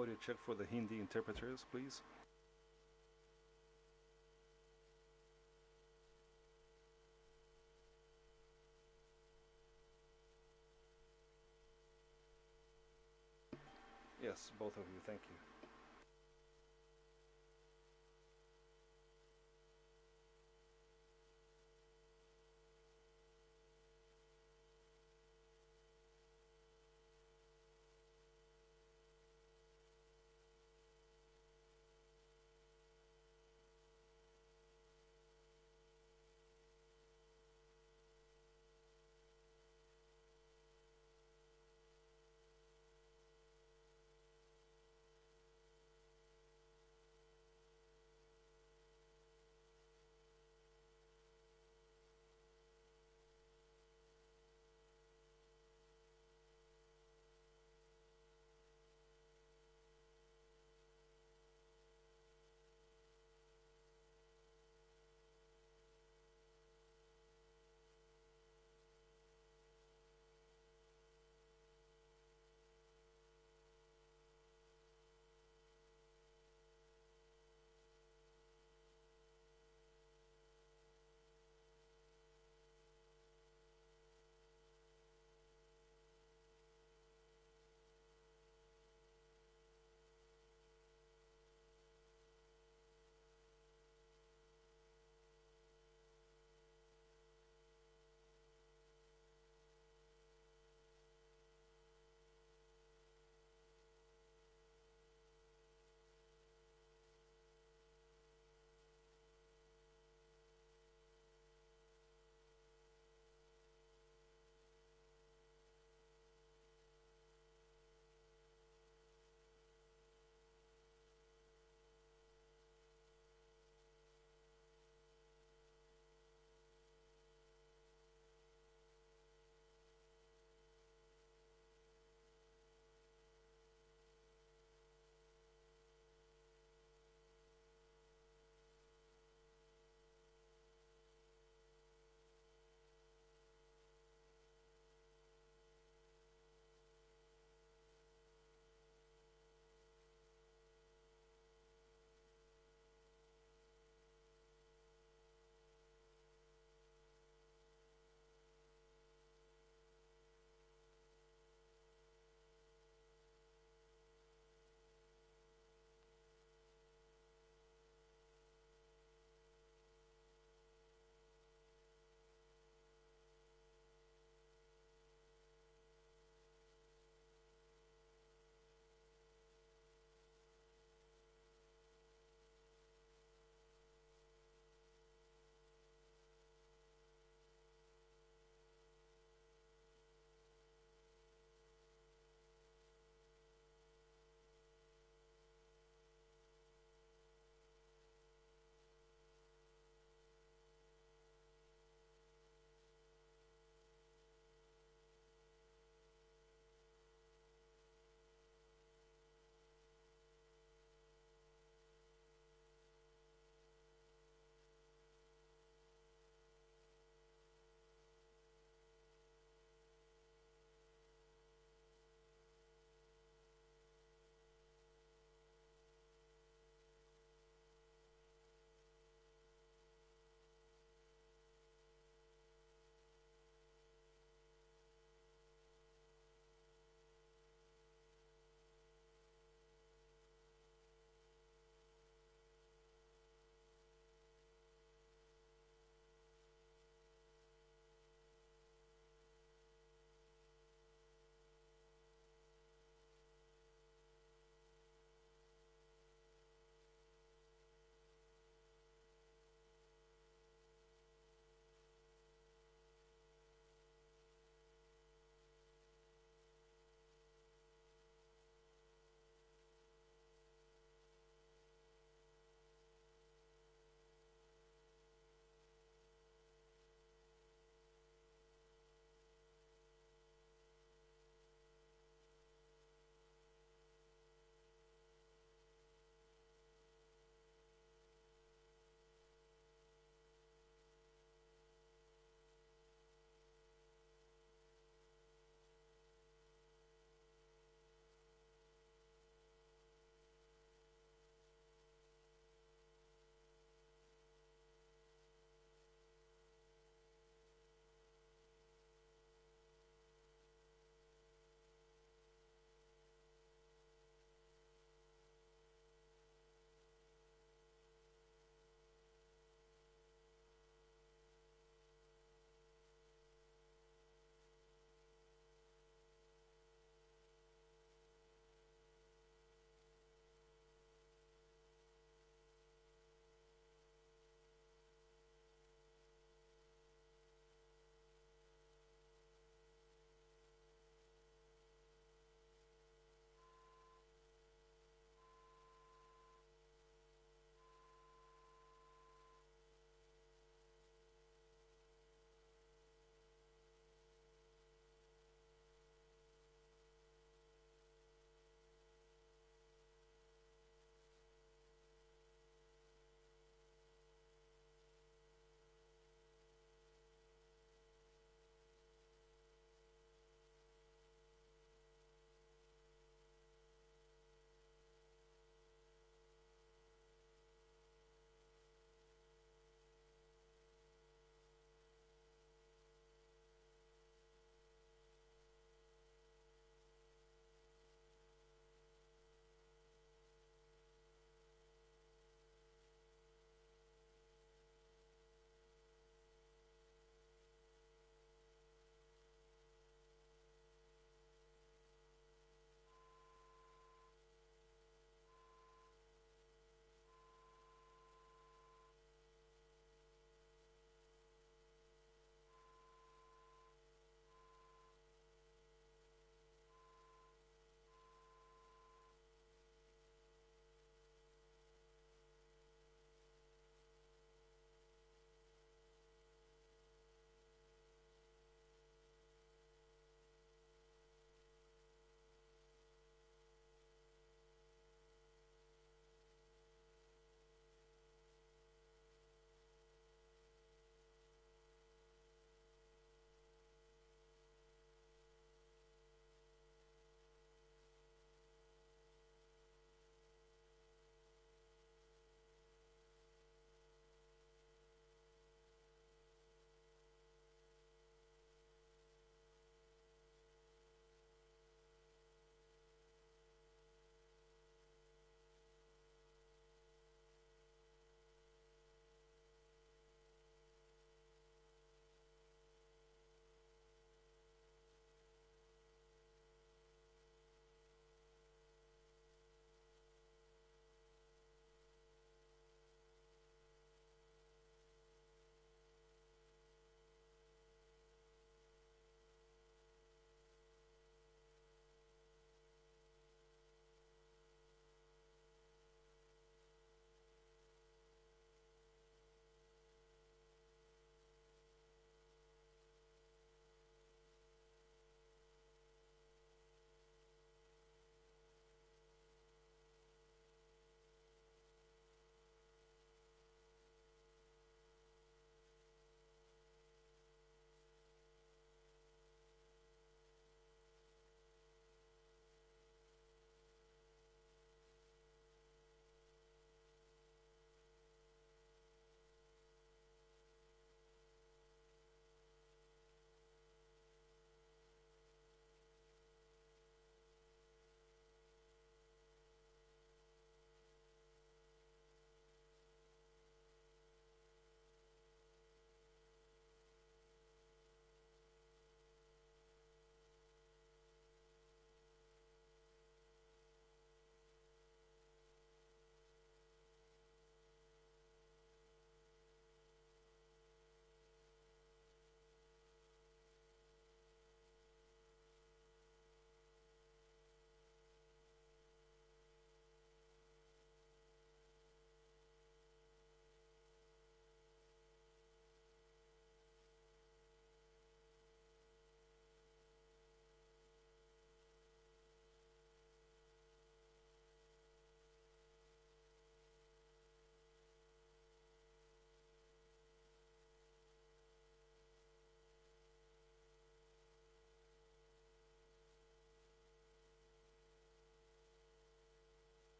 Audio check for the Hindi interpreters, please. Yes, both of you, thank you.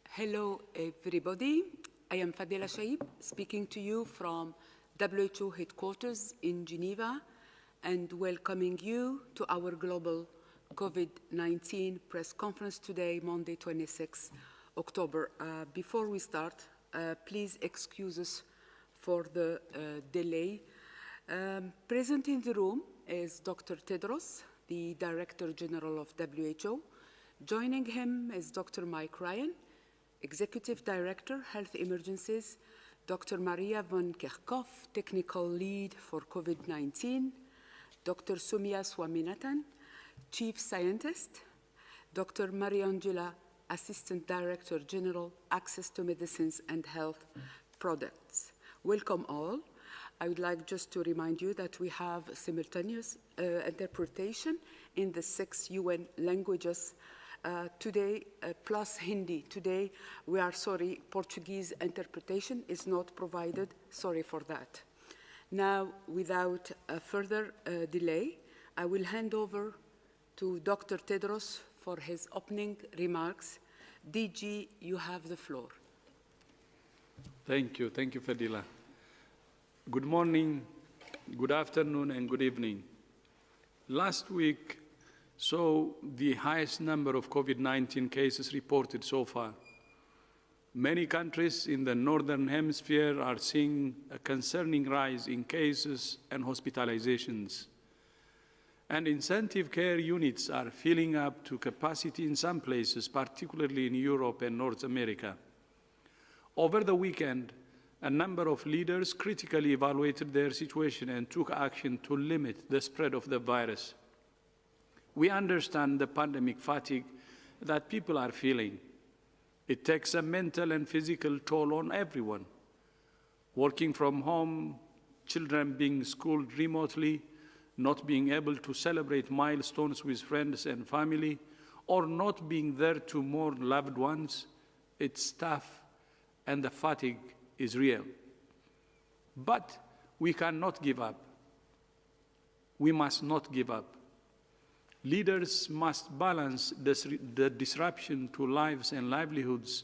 Hello, everybody. I am Fadela Shaib, speaking to you from WHO headquarters in Geneva and welcoming you to our global COVID-19 press conference today, Monday, 26 October. Before we start, please excuse us for the delay. Present in the room is Dr. Tedros, the Director General of WHO. Joining him is Dr. Mike Ryan, Executive Director, Health Emergencies, Dr. Maria von Kerkhoff, Technical Lead for COVID-19, Dr. Soumya Swaminathan, Chief Scientist, Dr. Mariangela, Assistant Director General, Access to Medicines and Health Products. Welcome all. I would like just to remind you that we have simultaneous interpretation in the 6 UN languages today, plus Hindi. Today, we are sorry, Portuguese interpretation is not provided. Sorry for that. Now, without further delay, I will hand over to Dr. Tedros for his opening remarks. DG, you have the floor. Thank you, Fadila. Good morning, good afternoon, and good evening. Last week saw the highest number of COVID-19 cases reported so far. Many countries in the Northern Hemisphere are seeing a concerning rise in cases and hospitalizations. And intensive care units are filling up to capacity in some places, particularly in Europe and North America. Over the weekend, a number of leaders critically evaluated their situation and took action to limit the spread of the virus. We understand the pandemic fatigue that people are feeling. It takes a mental and physical toll on everyone. Working from home, children being schooled remotely, not being able to celebrate milestones with friends and family, or not being there to mourn loved ones, it's tough and the fatigue is real. But we cannot give up. We must not give up. Leaders must balance the disruption to lives and livelihoods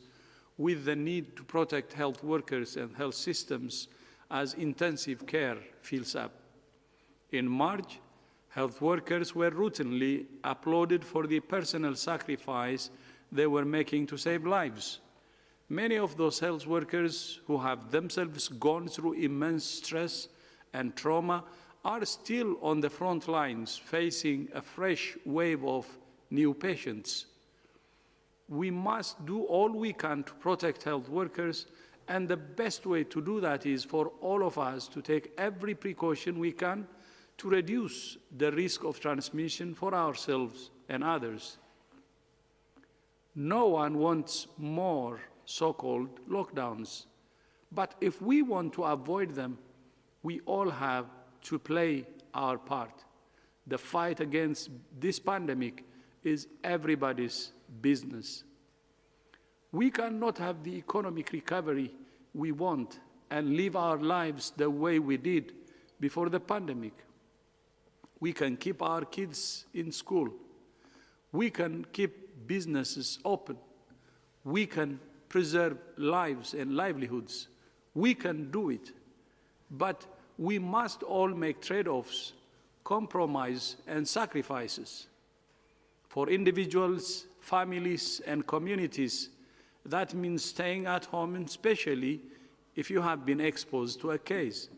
with the need to protect health workers and health systems as intensive care fills up. In March, health workers were routinely applauded for the personal sacrifice they were making to save lives. Many of those health workers who have themselves gone through immense stress and trauma are still on the front lines facing a fresh wave of new patients. We must do all we can to protect health workers, and the best way to do that is for all of us to take every precaution we can to reduce the risk of transmission for ourselves and others. No one wants more so-called lockdowns, but if we want to avoid them, we all have to play our part. The fight against this pandemic is everybody's business. We cannot have the economic recovery we want and live our lives the way we did before the pandemic. We can keep our kids in school. We can keep businesses open. We can preserve lives and livelihoods. We can do it. But we must all make trade-offs, compromise, and sacrifices. For individuals, families, and communities, that means staying at home, especially if you have been exposed to a case.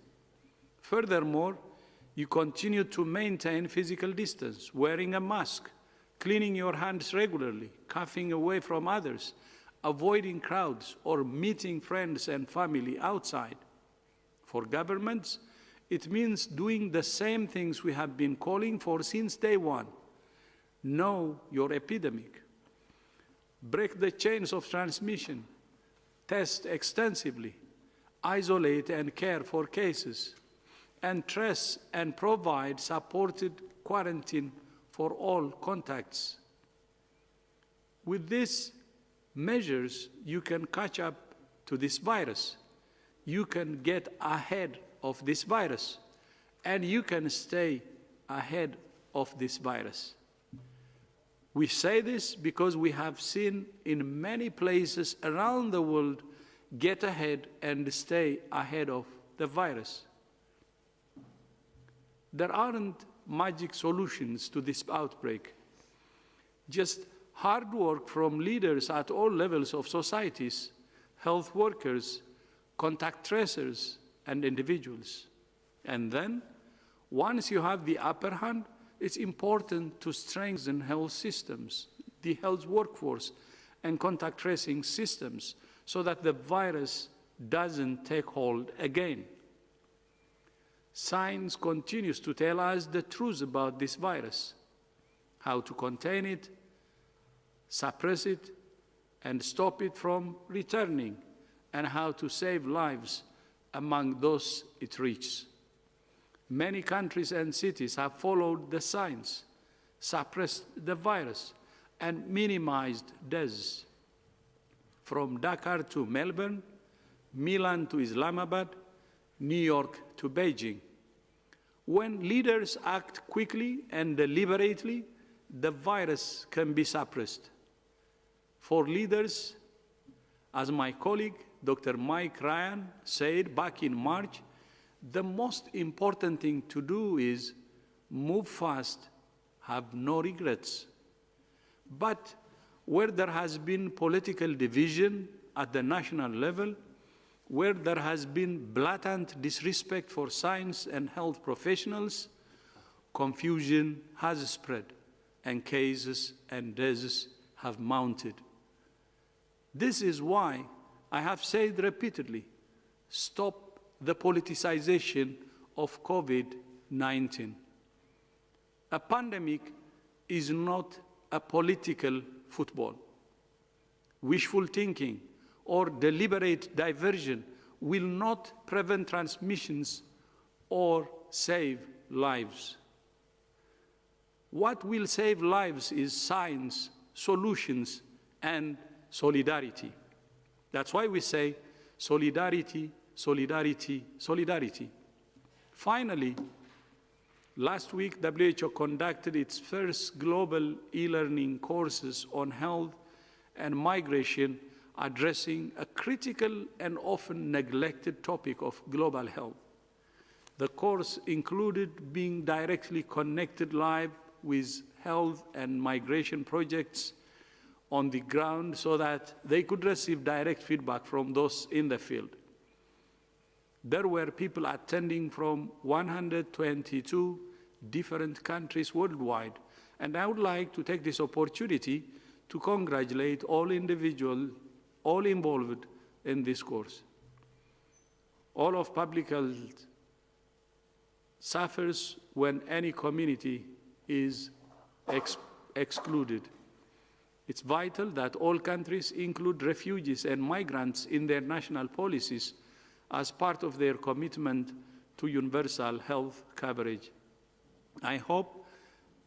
Furthermore, you continue to maintain physical distance, wearing a mask, cleaning your hands regularly, coughing away from others, avoiding crowds, or meeting friends and family outside. For governments, it means doing the same things we have been calling for since day one. Know your epidemic. Break the chains of transmission. Test extensively. Isolate and care for cases. And trace and provide supported quarantine for all contacts. With these measures, you can catch up to this virus. You can get ahead of this virus, and you can stay ahead of this virus. We say this because we have seen in many places around the world get ahead and stay ahead of the virus. There aren't magic solutions to this outbreak. Just hard work from leaders at all levels of societies, health workers, contact tracers, and individuals. And then, once you have the upper hand, it's important to strengthen health systems, the health workforce, and contact tracing systems so that the virus doesn't take hold again. Science continues to tell us the truth about this virus, how to contain it, suppress it, and stop it from returning, and how to save lives among those it reaches. Many countries and cities have followed the science, suppressed the virus, and minimized deaths. From Dakar to Melbourne, Milan to Islamabad, New York to Beijing. When leaders act quickly and deliberately, the virus can be suppressed. For leaders, as my colleague, Dr. Mike Ryan, said back in March, the most important thing to do is move fast, have no regrets. But where there has been political division at the national level, where there has been blatant disrespect for science and health professionals, confusion has spread, and cases and deaths have mounted. This is why I have said repeatedly, stop the politicization of COVID-19. A pandemic is not a political football. Wishful thinking or deliberate diversion will not prevent transmissions or save lives. What will save lives is science, solutions, and solidarity. That's why we say solidarity, solidarity, solidarity. Finally, last week, WHO conducted its first global e-learning courses on health and migration, addressing a critical and often neglected topic of global health. The course included being directly connected live with health and migration projects on the ground so that they could receive direct feedback from those in the field. There were people attending from 122 different countries worldwide, and I would like to take this opportunity to congratulate all individuals, all involved in this course. All of public health suffers when any community is excluded. It's vital that all countries include refugees and migrants in their national policies as part of their commitment to universal health coverage. I hope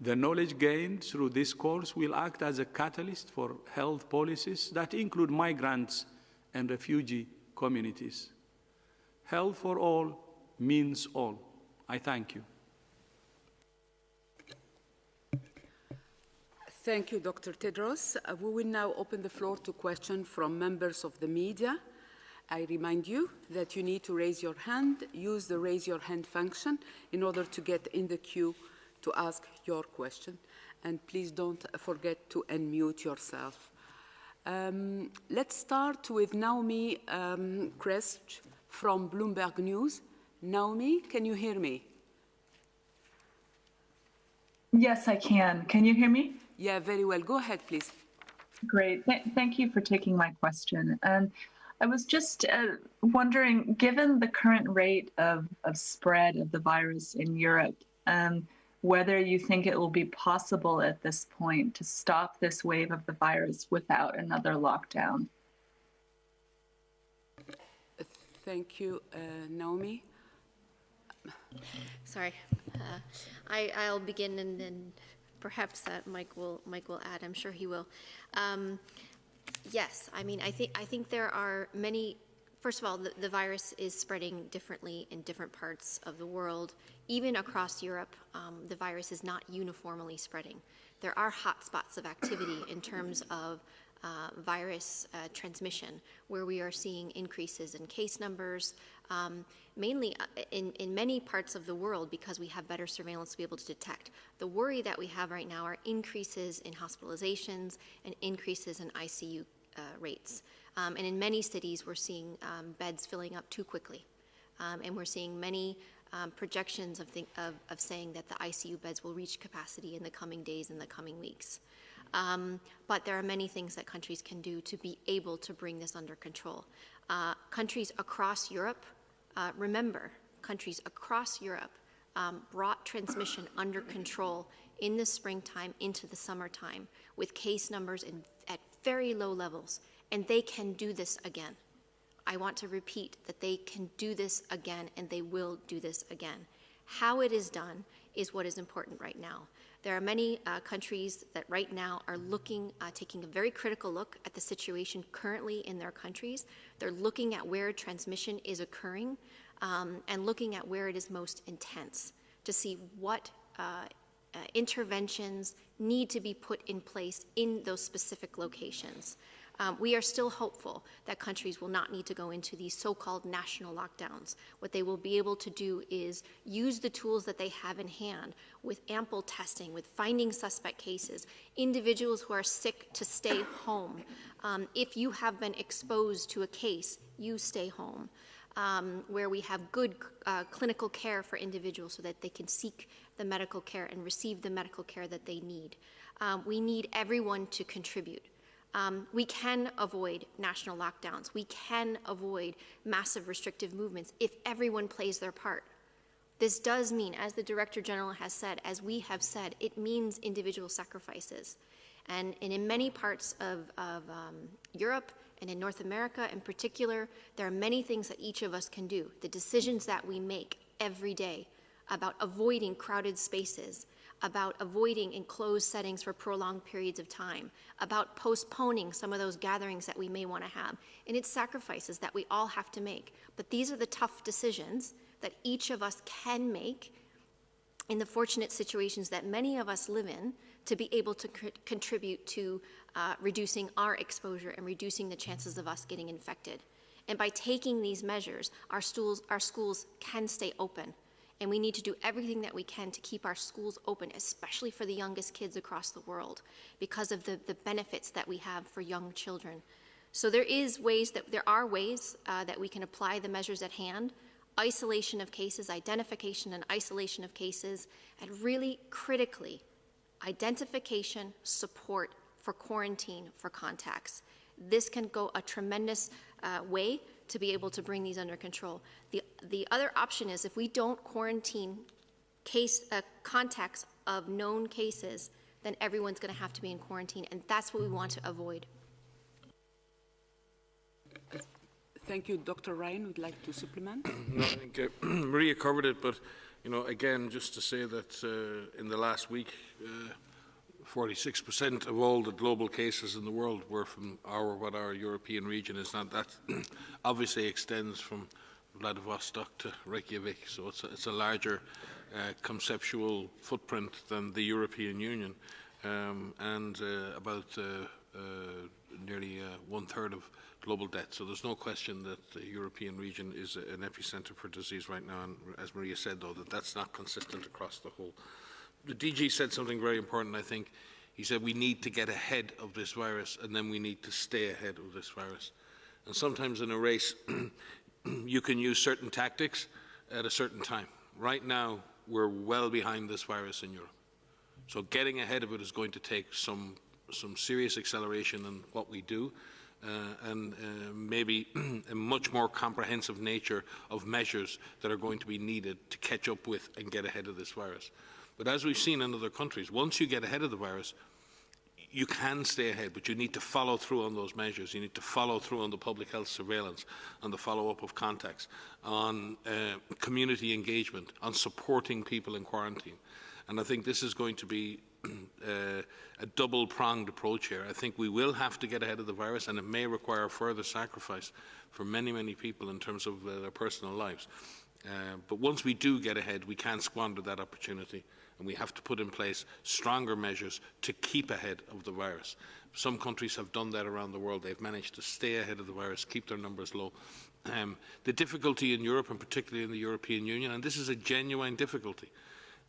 the knowledge gained through this course will act as a catalyst for health policies that include migrants and refugee communities. Health for all means all. I thank you. Thank you, Dr. Tedros. We will now open the floor to questions from members of the media. I remind you that you need to raise your hand, use the raise your hand function in order to get in the queue to ask your question. And please don't forget to unmute yourself. Let's start with Naomi Kresch from Bloomberg News. Naomi, can you hear me? Yes, I can. Can you hear me? Yeah, very well. Go ahead, please. Great. Thank you for taking my question. I was just wondering, given the current rate of spread of the virus in Europe, whether you think it will be possible at this point to stop this wave of the virus without another lockdown. Thank you, Naomi. Sorry, I'll begin and then perhaps Mike will add. I'm sure he will. Yes, I mean, I think there are many. First of all, the virus is spreading differently in different parts of the world. Even across Europe, the virus is not uniformly spreading. there are hotspots of activity in terms of virus transmission, where we are seeing increases in case numbers, mainly in many parts of the world, because we have better surveillance to be able to detect. The worry that we have right now are increases in hospitalizations and increases in ICU rates. And in many cities, we're seeing beds filling up too quickly. And we're seeing many projections of saying that the ICU beds will reach capacity in the coming days and the coming weeks. But there are many things that countries can do to be able to bring this under control. Countries across Europe, remember, countries across Europe brought transmission under control in the springtime into the summertime with case numbers at very low levels, and they can do this again. I want to repeat that they can do this again, and they will do this again. How it is done is what is important right now. There are many countries that right now are taking a very critical look at the situation currently in their countries. They're looking at where transmission is occurring and looking at where it is most intense to see what interventions need to be put in place in those specific locations. We are still hopeful that countries will not need to go into these so-called national lockdowns. What they will be able to do is use the tools that they have in hand with ample testing, with finding suspect cases, individuals who are sick to stay home. If you have been exposed to a case, you stay home. Where we have good clinical care for individuals so that they can seek the medical care and receive the medical care that they need. We need everyone to contribute. We can avoid national lockdowns. We can avoid massive restrictive movements if everyone plays their part. This does mean, as the Director General has said, as we have said, it means individual sacrifices. And in many parts of Europe and in North America in particular, there are many things that each of us can do. The decisions that we make every day about avoiding crowded spaces, about avoiding enclosed settings for prolonged periods of time, about postponing some of those gatherings that we may want to have. And it's sacrifices that we all have to make. But these are the tough decisions that each of us can make in the fortunate situations that many of us live in to be able to contribute to reducing our exposure and reducing the chances of us getting infected. And by taking these measures, our schools can stay open. And we need to do everything that we can to keep our schools open, especially for the youngest kids across the world, because of the benefits that we have for young children. So there are ways that we can apply the measures at hand: isolation of cases, identification and isolation of cases, and really critically, identification, support for quarantine for contacts. This can go a tremendous way to be able to bring these under control. The other option is, if we don't quarantine contacts of known cases, then everyone's going to have to be in quarantine, and that's what we want to avoid. Thank you. Dr. Ryan would like to supplement? No, I think Maria covered it, but again, just to say that in the last week, 46% of all the global cases in the world were from what our European region is. Not that obviously extends from Vladivostok to Reykjavik, so it's a larger conceptual footprint than the European Union, and about nearly 1/3 of global death. So there's no question that the European region is an epicenter for disease right now, and as Maria said, though, that's not consistent across the whole. The DG said something very important, I think. He said we need to get ahead of this virus, and then we need to stay ahead of this virus. And sometimes in a race, you can use certain tactics at a certain time. Right now, we're well behind this virus in Europe. So getting ahead of it is going to take some serious acceleration in what we do, and maybe a much more comprehensive nature of measures that are going to be needed to catch up with and get ahead of this virus. But as we've seen in other countries, once you get ahead of the virus, you can stay ahead, but you need to follow through on those measures. You need to follow through on the public health surveillance, on the follow-up of contacts, on community engagement, on supporting people in quarantine. And I think this is going to be a double-pronged approach here. I think we will have to get ahead of the virus, and it may require further sacrifice for many, many people in terms of their personal lives. But once we do get ahead, we can't squander that opportunity, and we have to put in place stronger measures to keep ahead of the virus. Some countries have done that around the world. They've managed to stay ahead of the virus, keep their numbers low. The difficulty in Europe, and particularly in the European Union, and this is a genuine difficulty,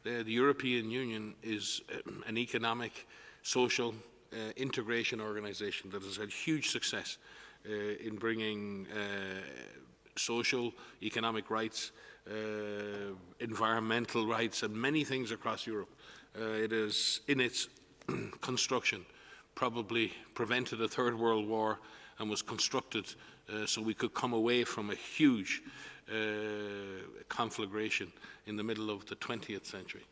the European Union is an economic, social integration organisation that has had huge success in bringing social, economic rights, environmental rights, and many things across Europe. It is, in its construction, probably prevented a Third World War and was constructed so we could come away from a huge conflagration in the middle of the 20th century.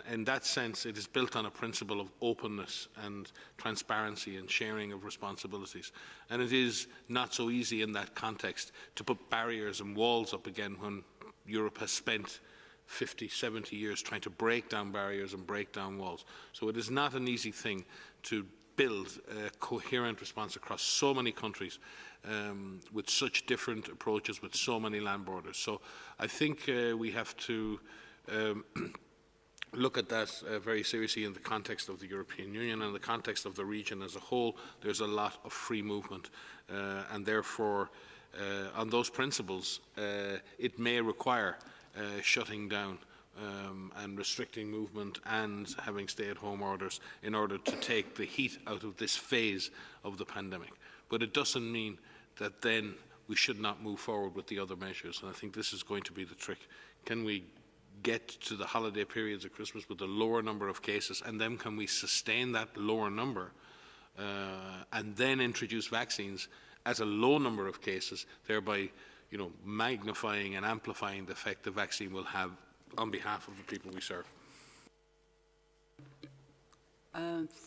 In that sense, it is built on a principle of openness and transparency and sharing of responsibilities. And it is not so easy in that context to put barriers and walls up again when Europe has spent 50, 70 years trying to break down barriers and break down walls. So it is not an easy thing to build a coherent response across so many countries with such different approaches, with so many land borders. So I think we have to look at that very seriously in the context of the European Union and the context of the region as a whole. There's a lot of free movement, and therefore, on those principles, it may require shutting down and restricting movement and having stay-at-home orders in order to take the heat out of this phase of the pandemic. But it doesn't mean that then we should not move forward with the other measures, and I think this is going to be the trick. Can we get to the holiday periods of Christmas with a lower number of cases, and then can we sustain that lower number and then introduce vaccines at a low number of cases, thereby magnifying and amplifying the effect the vaccine will have on behalf of the people we serve.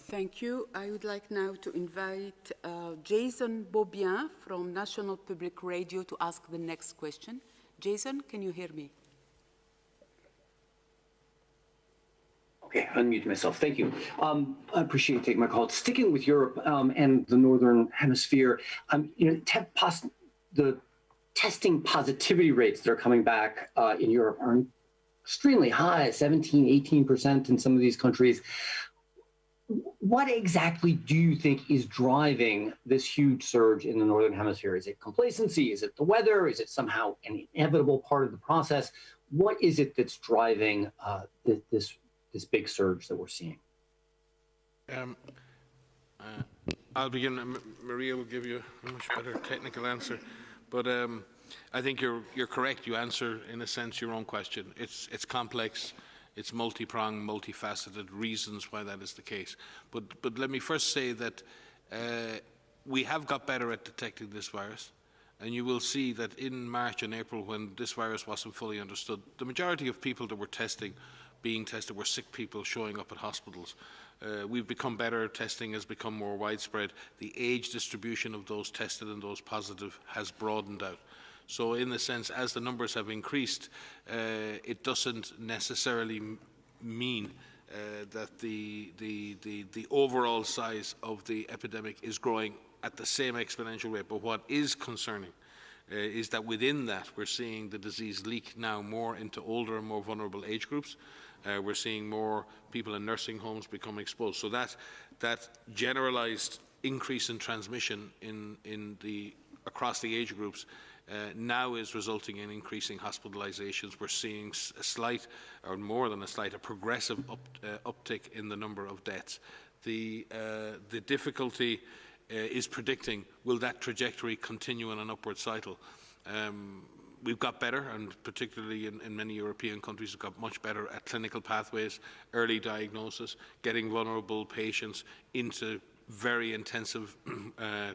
Thank you. I would like now to invite Jason Beaubien from National Public Radio to ask the next question. Jason, can you hear me? Okay, unmute myself. Thank you. I appreciate you taking my call. Sticking with Europe and the Northern Hemisphere, the testing positivity rates that are coming back in Europe are extremely high, 17, 18% in some of these countries. What exactly do you think is driving this huge surge in the Northern Hemisphere? Is it complacency? Is it the weather? Is it somehow an inevitable part of the process? What is it that's driving this big surge that we're seeing? I'll begin. Maria will give you a much better technical answer. But I think you're correct. You answer, in a sense, your own question. It's complex. It's multi-pronged, multifaceted reasons why that is the case. But let me first say that we have got better at detecting this virus. And you will see that in March and April, when this virus wasn't fully understood, the majority of people that were being tested were sick people showing up at hospitals. We've become better. Testing has become more widespread. The age distribution of those tested and those positive has broadened out. So in the sense, as the numbers have increased, it doesn't necessarily mean that the overall size of the epidemic is growing at the same exponential rate. But what is concerning is that within that, we're seeing the disease leak now more into older and more vulnerable age groups. We're seeing more people in nursing homes become exposed. So that generalized increase in transmission across the age groups now is resulting in increasing hospitalizations. We're seeing a slight, or more than a slight, a progressive uptick in the number of deaths. The difficulty is predicting, will that trajectory continue in an upward cycle? We've got better, and particularly in many European countries, we've got much better at clinical pathways, early diagnosis, getting vulnerable patients into very intensive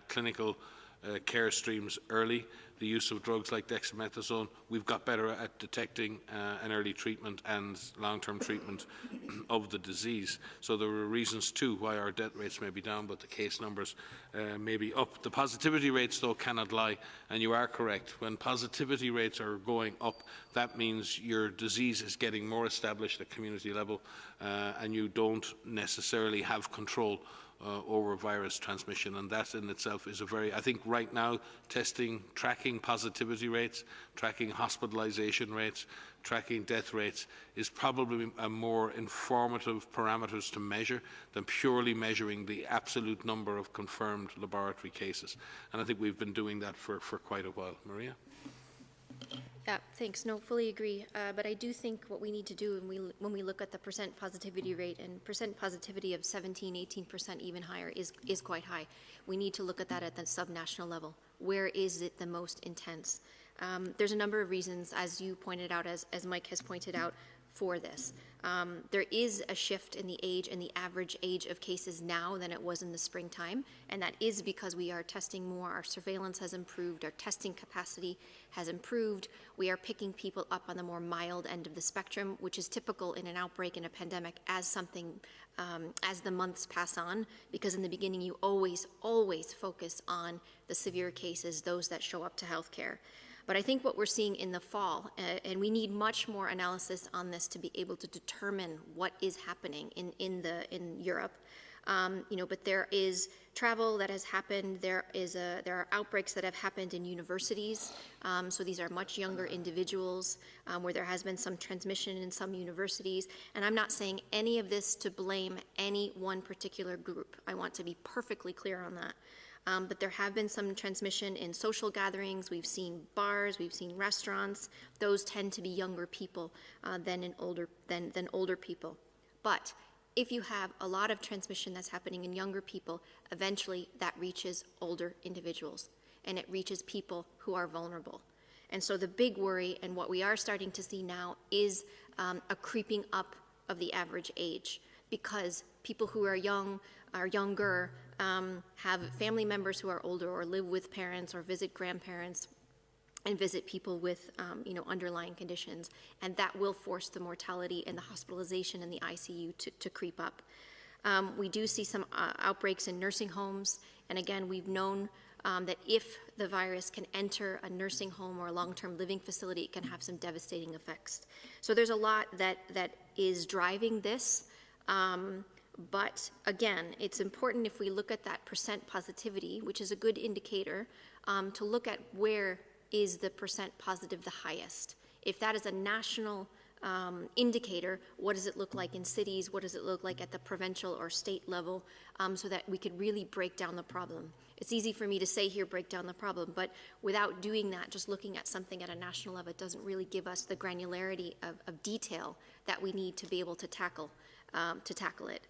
clinical care streams early. The use of drugs like dexamethasone, we've got better at detecting an early treatment and long-term treatment of the disease. So there are reasons too why our death rates may be down, but the case numbers may be up. The positivity rates, though, cannot lie, and you are correct. When positivity rates are going up, that means your disease is getting more established at community level, and you don't necessarily have control over virus transmission, and that in itself is a very, I think right now, testing, tracking positivity rates, tracking hospitalization rates, tracking death rates is probably a more informative parameters to measure than purely measuring the absolute number of confirmed laboratory cases. And I think we've been doing that for quite a while. Maria? Yeah, thanks. No, fully agree. But I do think what we need to do when we look at the percent positivity rate, and percent positivity of 17, 18%, even higher, is quite high. We need to look at that at the subnational level. Where is it the most intense? There's a number of reasons, as you pointed out, as Mike has pointed out, for this. There is a shift in the age and the average age of cases now than it was in the springtime, and that is because we are testing more, our surveillance has improved, our testing capacity has improved, we are picking people up on the more mild end of the spectrum, which is typical in an outbreak in a pandemic as something, as the months pass on, because in the beginning you always focus on the severe cases, those that show up to healthcare. But I think what we're seeing in the fall, and we need much more analysis on this to be able to determine what is happening in Europe. But there is travel that has happened. There are outbreaks that have happened in universities. So these are much younger individuals where there has been some transmission in some universities. And I'm not saying any of this to blame any one particular group. I want to be perfectly clear on that. But there have been some transmission in social gatherings. We've seen bars, we've seen restaurants. Those tend to be younger people than older people. But if you have a lot of transmission that's happening in younger people, eventually that reaches older individuals, and it reaches people who are vulnerable. And so the big worry, and what we are starting to see now, is a creeping up of the average age, because people who are younger, have family members who are older, or live with parents, or visit grandparents, and visit people with underlying conditions, and that will force the mortality and the hospitalization and the ICU to creep up. We do see some outbreaks in nursing homes, and again, we've known that if the virus can enter a nursing home or a long-term living facility, it can have some devastating effects. So there's a lot that is driving this. But again, it's important, if we look at that percent positivity, which is a good indicator, to look at where is the percent positive the highest. If that is a national indicator, what does it look like in cities? What does it look like at the provincial or state level, so that we could really break down the problem? It's easy for me to say here, break down the problem, but without doing that, just looking at something at a national level, it doesn't really give us the granularity of detail that we need to be able to tackle it.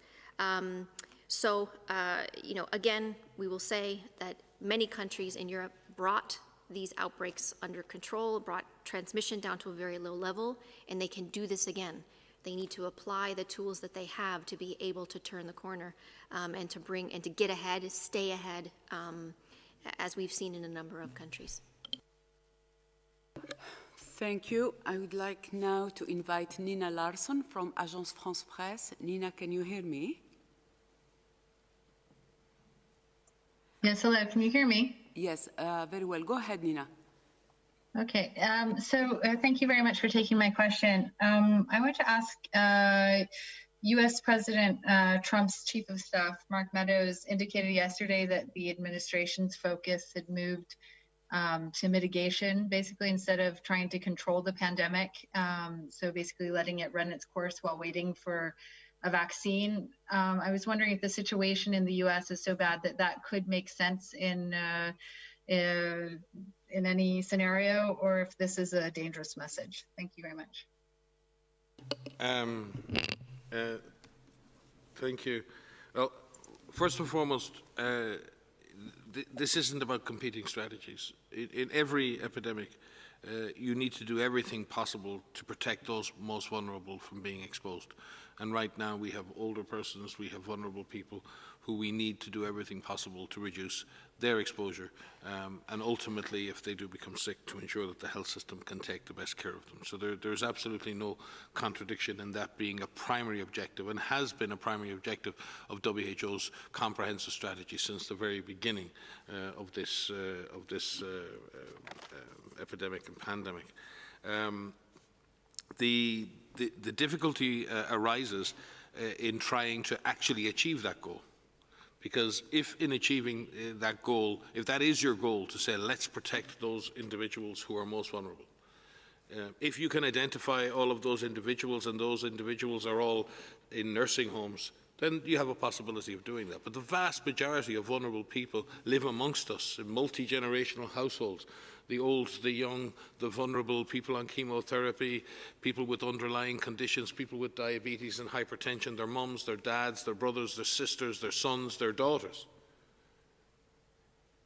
Again, we will say that many countries in Europe brought these outbreaks under control, brought transmission down to a very low level, and they can do this again. They need to apply the tools that they have to be able to turn the corner and to get ahead, stay ahead, as we've seen in a number of countries. Thank you. I would like now to invite Nina Larsson from Agence France Presse. Nina, can you hear me? Yes, hello. Can you hear me? Yes, very well. Go ahead, Nina. Okay. Thank you very much for taking my question. I want to ask, U.S. President Trump's chief of staff, Mark Meadows, indicated yesterday that the administration's focus had moved to mitigation, basically, instead of trying to control the pandemic. So basically letting it run its course while waiting for a vaccine. I was wondering if the situation in the U.S. is so bad that could make sense in any scenario, or if this is a dangerous message. Thank you very much. Thank you. Well, first and foremost, this isn't about competing strategies. In every epidemic, you need to do everything possible to protect those most vulnerable from being exposed. And right now we have older persons, we have vulnerable people who we need to do everything possible to reduce their exposure, and ultimately, if they do become sick, to ensure that the health system can take the best care of them. So there's absolutely no contradiction in that being a primary objective, and has been a primary objective of WHO's comprehensive strategy since the very beginning of this epidemic and pandemic. The difficulty arises in trying to actually achieve that goal, Because if in achieving that goal, if that is your goal to say, let's protect those individuals who are most vulnerable, if you can identify all of those individuals and those individuals are all in nursing homes, then you have a possibility of doing that. But the vast majority of vulnerable people live amongst us in multi-generational households. The old, the young, the vulnerable, people on chemotherapy, people with underlying conditions, people with diabetes and hypertension, their mums, their dads, their brothers, their sisters, their sons, their daughters.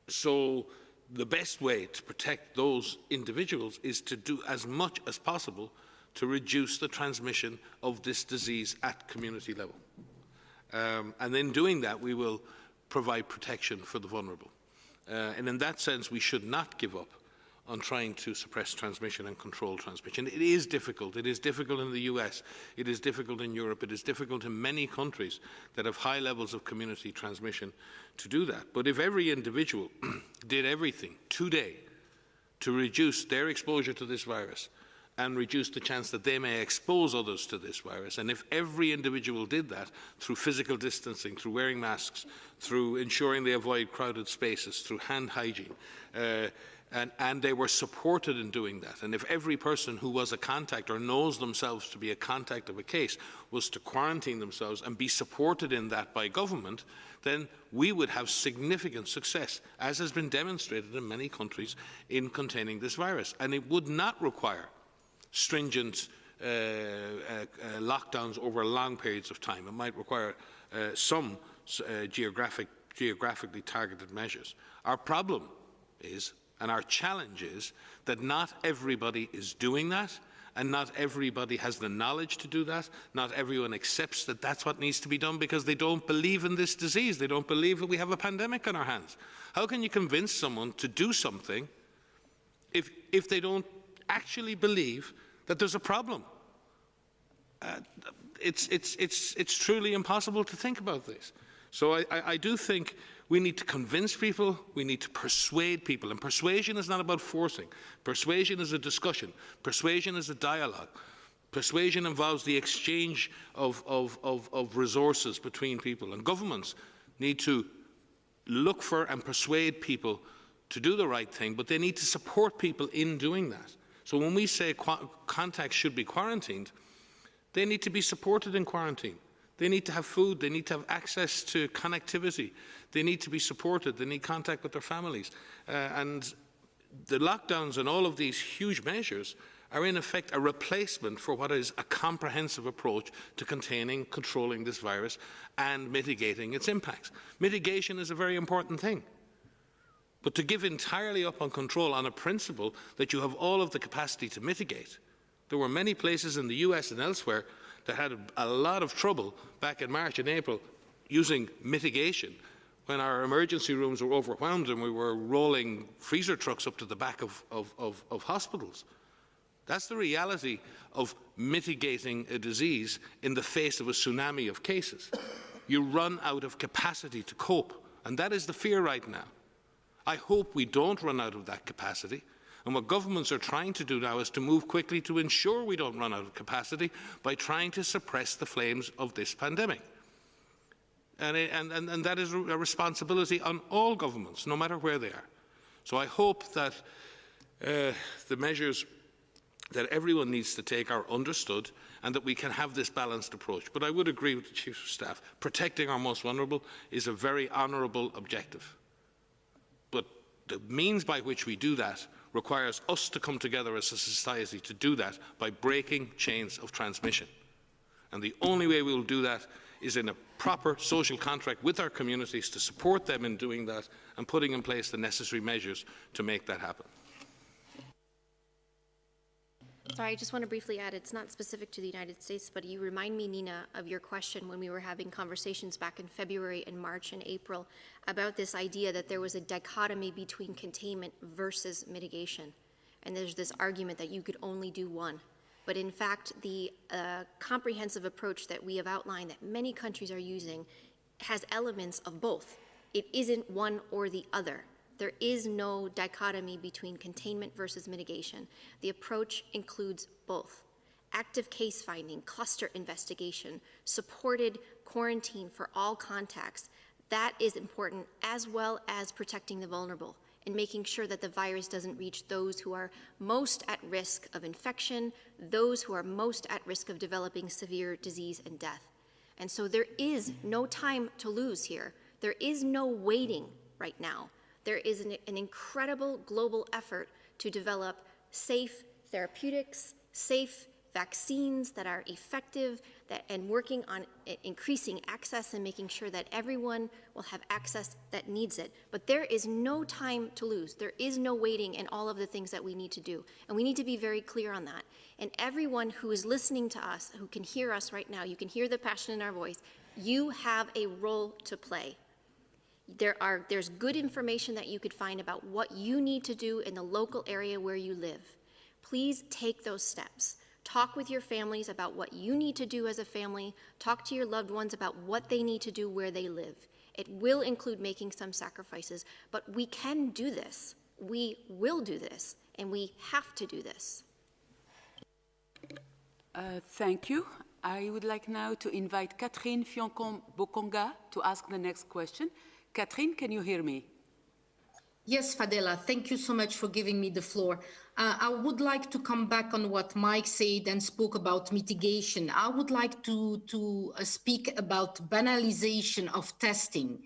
So the best way to protect those individuals is to do as much as possible to reduce the transmission of this disease at community level. And in doing that, we will provide protection for the vulnerable. And in that sense, we should not give up on trying to suppress transmission and control transmission. It is difficult. It is difficult in the US. It is difficult in Europe. It is difficult in many countries that have high levels of community transmission to do that. But if every individual did everything today to reduce their exposure to this virus and reduce the chance that they may expose others to this virus, and if every individual did that through physical distancing, through wearing masks, through ensuring they avoid crowded spaces, through hand hygiene, and they were supported in doing that. And if every person who was a contact or knows themselves to be a contact of a case was to quarantine themselves and be supported in that by government, then we would have significant success, as has been demonstrated in many countries, in containing this virus. And it would not require stringent lockdowns over long periods of time. It might require some geographically targeted measures. Our problem is, and our challenge is, that not everybody is doing that, and not everybody has the knowledge to do that. Not everyone accepts that that's what needs to be done because they don't believe in this disease. They don't believe that we have a pandemic on our hands. How can you convince someone to do something if they don't actually believe that there's a problem? It's truly impossible to think about this. So I do think we need to convince people, we need to persuade people, and persuasion is not about forcing. Persuasion is a discussion. Persuasion is a dialogue. Persuasion involves the exchange of resources between people, and governments need to look for and persuade people to do the right thing, but they need to support people in doing that. So when we say contacts should be quarantined, they need to be supported in quarantine. They need to have food, they need to have access to connectivity, they need to be supported, they need contact with their families. And the lockdowns and all of these huge measures are in effect a replacement for what is a comprehensive approach to containing, controlling this virus and mitigating its impacts. Mitigation is a very important thing. But to give entirely up on control on a principle that you have all of the capacity to mitigate, there were many places in the US and elsewhere that had a lot of trouble back in March and April using mitigation when our emergency rooms were overwhelmed and we were rolling freezer trucks up to the back of hospitals. That's the reality of mitigating a disease in the face of a tsunami of cases. You run out of capacity to cope, and that is the fear right now. I hope we don't run out of that capacity. And what governments are trying to do now is to move quickly to ensure we don't run out of capacity by trying to suppress the flames of this pandemic. And that is a responsibility on all governments, no matter where they are. So I hope that the measures that everyone needs to take are understood and that we can have this balanced approach. But I would agree with the Chief of Staff. Protecting our most vulnerable is a very honourable objective. But the means by which we do that requires us to come together as a society to do that by breaking chains of transmission. And the only way we will do that is in a proper social contract with our communities to support them in doing that and putting in place the necessary measures to make that happen. Sorry, I just want to briefly add, it's not specific to the United States, but you remind me, Nina, of your question when we were having conversations back in February and March and April about this idea that there was a dichotomy between containment versus mitigation. And there's this argument that you could only do one. But in fact, the comprehensive approach that we have outlined that many countries are using has elements of both. It isn't one or the other. There is no dichotomy between containment versus mitigation. The approach includes both. Active case finding, cluster investigation, supported quarantine for all contacts, That is important, as well as protecting the vulnerable and making sure that the virus doesn't reach those who are most at risk of infection, those who are most at risk of developing severe disease and death. And so there is no time to lose here. There is no waiting right now. There is an incredible global effort to develop safe therapeutics, safe vaccines that are effective, and working on increasing access and making sure that everyone will have access that needs it. But there is no time to lose. There is no waiting in all of the things that we need to do. And we need to be very clear on that. And everyone who is listening to us, who can hear us right now, you can hear the passion in our voice, you have a role to play. There's good information that you could find about what you need to do in the local area where you live. Please take those steps. Talk with your families about what you need to do as a family. Talk to your loved ones about what they need to do where they live. It will include making some sacrifices, but we can do this. We will do this, and we have to do this. Thank you. I would like now to invite Catherine Fioncon-Bokonga to ask the next question. Catherine, can you hear me? Yes, Fadela, thank you so much for giving me the floor. I would like to come back on what Mike said and spoke about mitigation. I would like to speak about banalization of testing.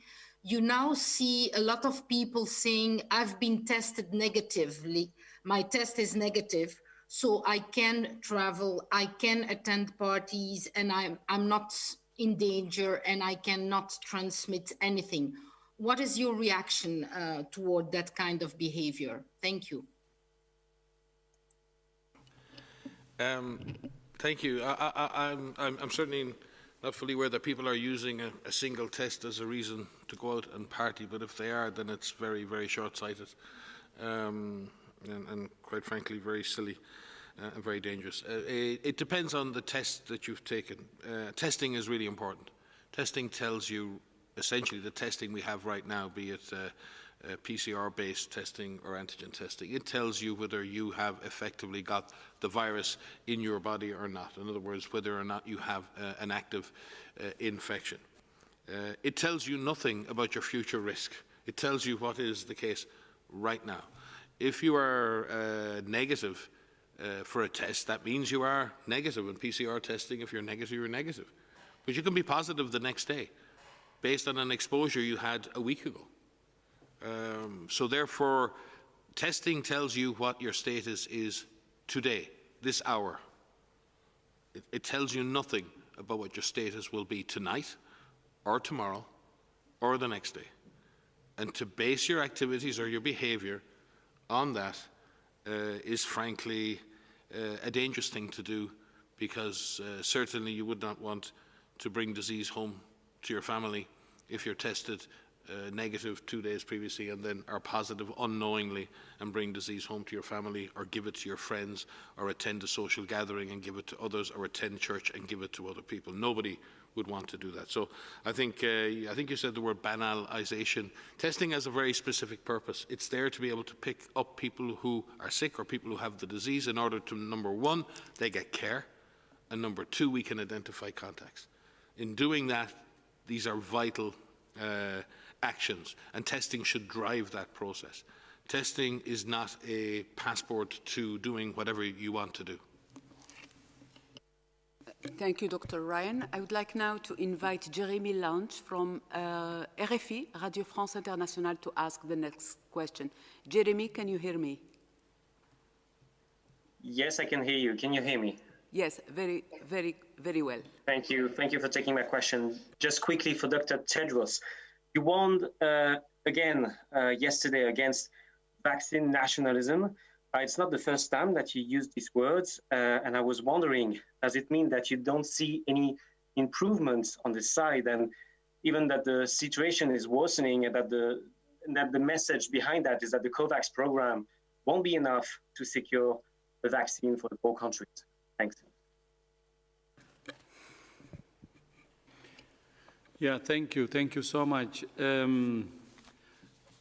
You now see a lot of people saying, I've been tested negatively. My test is negative, so I can travel, I can attend parties, and I'm not in danger, and I cannot transmit anything. What is your reaction toward that kind of behavior? Thank you. Thank you. I'm certainly not fully aware that people are using a single test as a reason to go out and party, but if they are, then it's very, very short-sighted and quite frankly, very silly and very dangerous. It depends on the test that you've taken. Testing is really important. Testing tells you essentially the testing we have right now, be it PCR-based testing or antigen testing, it tells you whether you have effectively got the virus in your body or not. In other words, whether or not you have an active infection. It tells you nothing about your future risk. It tells you what is the case right now. If you are negative for a test, that means you are negative. In PCR testing, if you're negative, you're negative. But you can be positive the next day, based on an exposure you had a week ago. So therefore, testing tells you what your status is today, this hour. It tells you nothing about what your status will be tonight, or tomorrow, or the next day. And to base your activities or your behavior on that is frankly a dangerous thing to do, because certainly you would not want to bring disease home to your family if you're tested negative 2 days previously and then are positive unknowingly and bring disease home to your family, or give it to your friends, or attend a social gathering and give it to others, or attend church and give it to other people. Nobody would want to do that. So I think you said the word banalization. Testing has a very specific purpose. It's there to be able to pick up people who are sick or people who have the disease in order to, number one, they get care, and number two, we can identify contacts. In doing that, these are vital actions, and testing should drive that process. Testing is not a passport to doing whatever you want to do. Thank you, Dr. Ryan. I would like now to invite Jeremy Lange from RFI, Radio France Internationale, to ask the next question. Jeremy, can you hear me? Yes, I can hear you. Can you hear me? Yes, very, very, very well. Thank you. Thank you for taking my question. Just quickly for Dr. Tedros. You warned again yesterday against vaccine nationalism. It's not the first time that you used these words, and I was wondering, does it mean that you don't see any improvements on this side, and even that the situation is worsening, and that the message behind that is that the COVAX program won't be enough to secure the vaccine for the poor countries? Thanks. Yeah, thank you. Thank you so much.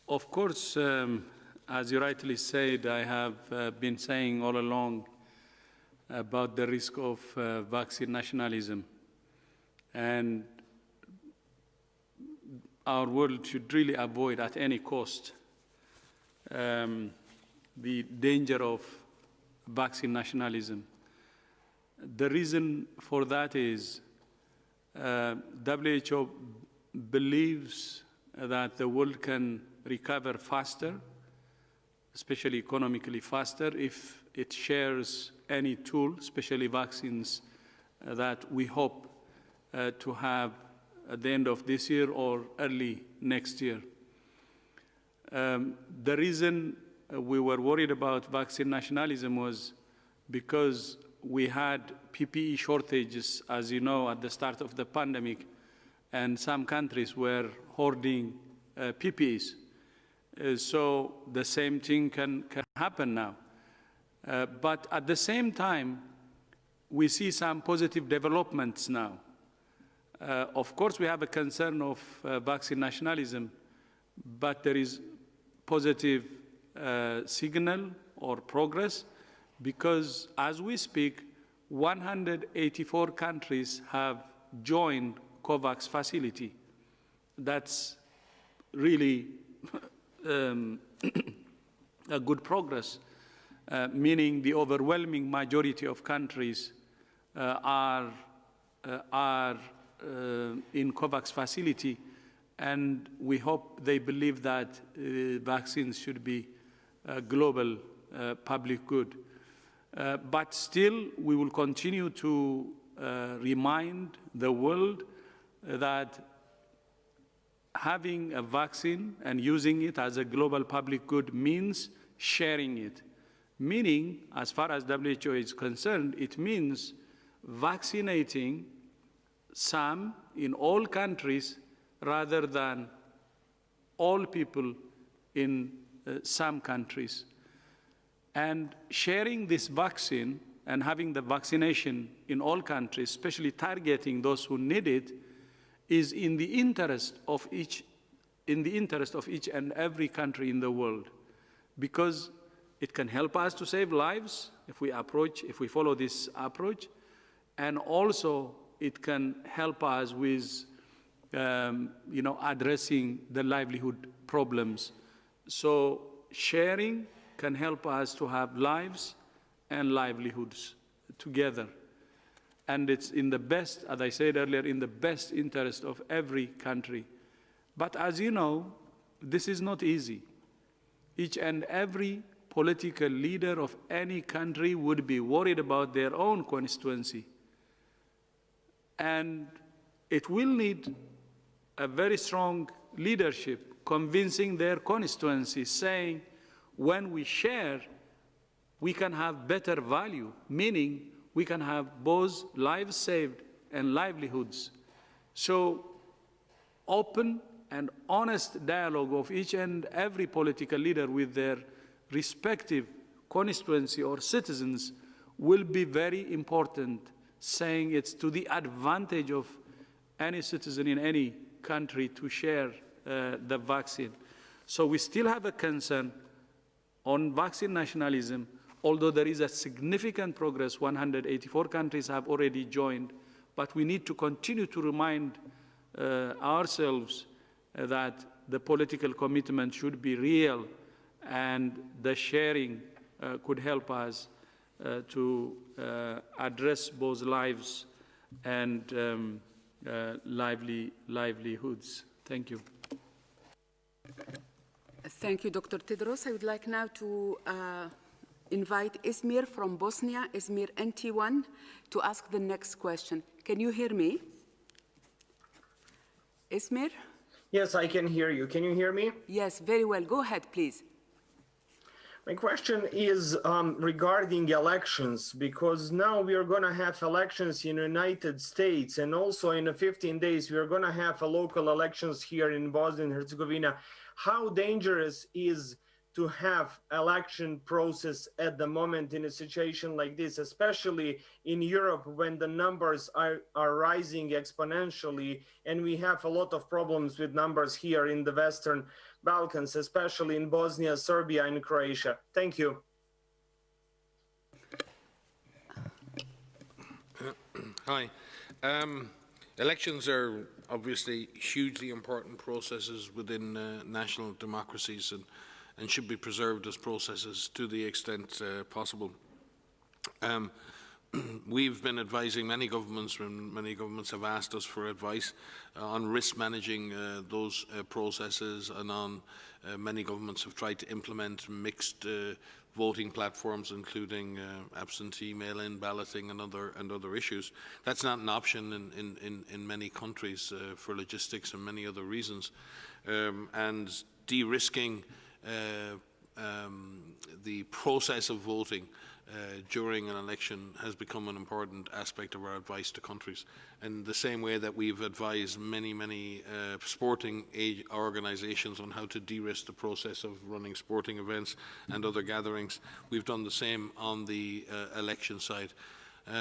Of course, as you rightly said, I have been saying all along about the risk of vaccine nationalism. And our world should really avoid at any cost the danger of vaccine nationalism. The reason for that is WHO believes that the world can recover faster, especially economically faster, if it shares any tool, especially vaccines, that we hope to have at the end of this year or early next year. The reason we were worried about vaccine nationalism was because we had PPE shortages, as you know, at the start of the pandemic, and some countries were hoarding PPEs. So the same thing can happen now. But at the same time, we see some positive developments now. Of course, we have a concern of vaccine nationalism, but there is positive signal or progress, because as we speak, 184 countries have joined COVAX facility. That's really a good progress, meaning the overwhelming majority of countries are in COVAX facility, and we hope they believe that vaccines should be a global public good. But still, we will continue to remind the world that having a vaccine and using it as a global public good means sharing it. Meaning, as far as WHO is concerned, it means vaccinating some in all countries rather than all people in some countries. And sharing this vaccine and having the vaccination in all countries, especially targeting those who need it, is in the interest of each and every country in the world, because it can help us to save lives if we follow this approach, and also it can help us with addressing the livelihood problems. So sharing can help us to have lives and livelihoods together. And it's in the best, as I said earlier, in the best interest of every country. But as you know, this is not easy. Each and every political leader of any country would be worried about their own constituency. And it will need a very strong leadership convincing their constituency, saying, when we share, we can have better value, meaning we can have both lives saved and livelihoods. So open and honest dialogue of each and every political leader with their respective constituency or citizens will be very important, saying it's to the advantage of any citizen in any country to share the vaccine. So we still have a concern on vaccine nationalism, although there is a significant progress. 184 countries have already joined, but we need to continue to remind ourselves that the political commitment should be real, and the sharing could help us to address both lives and livelihoods. Thank you. Thank you, Dr. Tedros. I would like now to invite Izmir from Bosnia, Izmir NT1, to ask the next question. Can you hear me? Izmir? Yes, I can hear you. Can you hear me? Yes, very well. Go ahead, please. My question is regarding elections, because now we are going to have elections in the United States, and also in 15 days we are going to have local elections here in Bosnia and Herzegovina. How dangerous is to have election process at the moment in a situation like this, especially in Europe when the numbers are rising exponentially, and we have a lot of problems with numbers here in the Western Balkans, especially in Bosnia, Serbia, and Croatia? Thank you. Hi. Elections are obviously hugely important processes within national democracies and should be preserved as processes to the extent possible. We've been advising many governments when many governments have asked us for advice on risk managing those processes, and on many governments have tried to implement mixed voting platforms, including absentee mail-in balloting and other issues. That's not an option in many countries for logistics and many other reasons. And de-risking the process of voting during an election has become an important aspect of our advice to countries. In the same way that we've advised many sporting organisations on how to de-risk the process of running sporting events and other gatherings, we've done the same on the election side.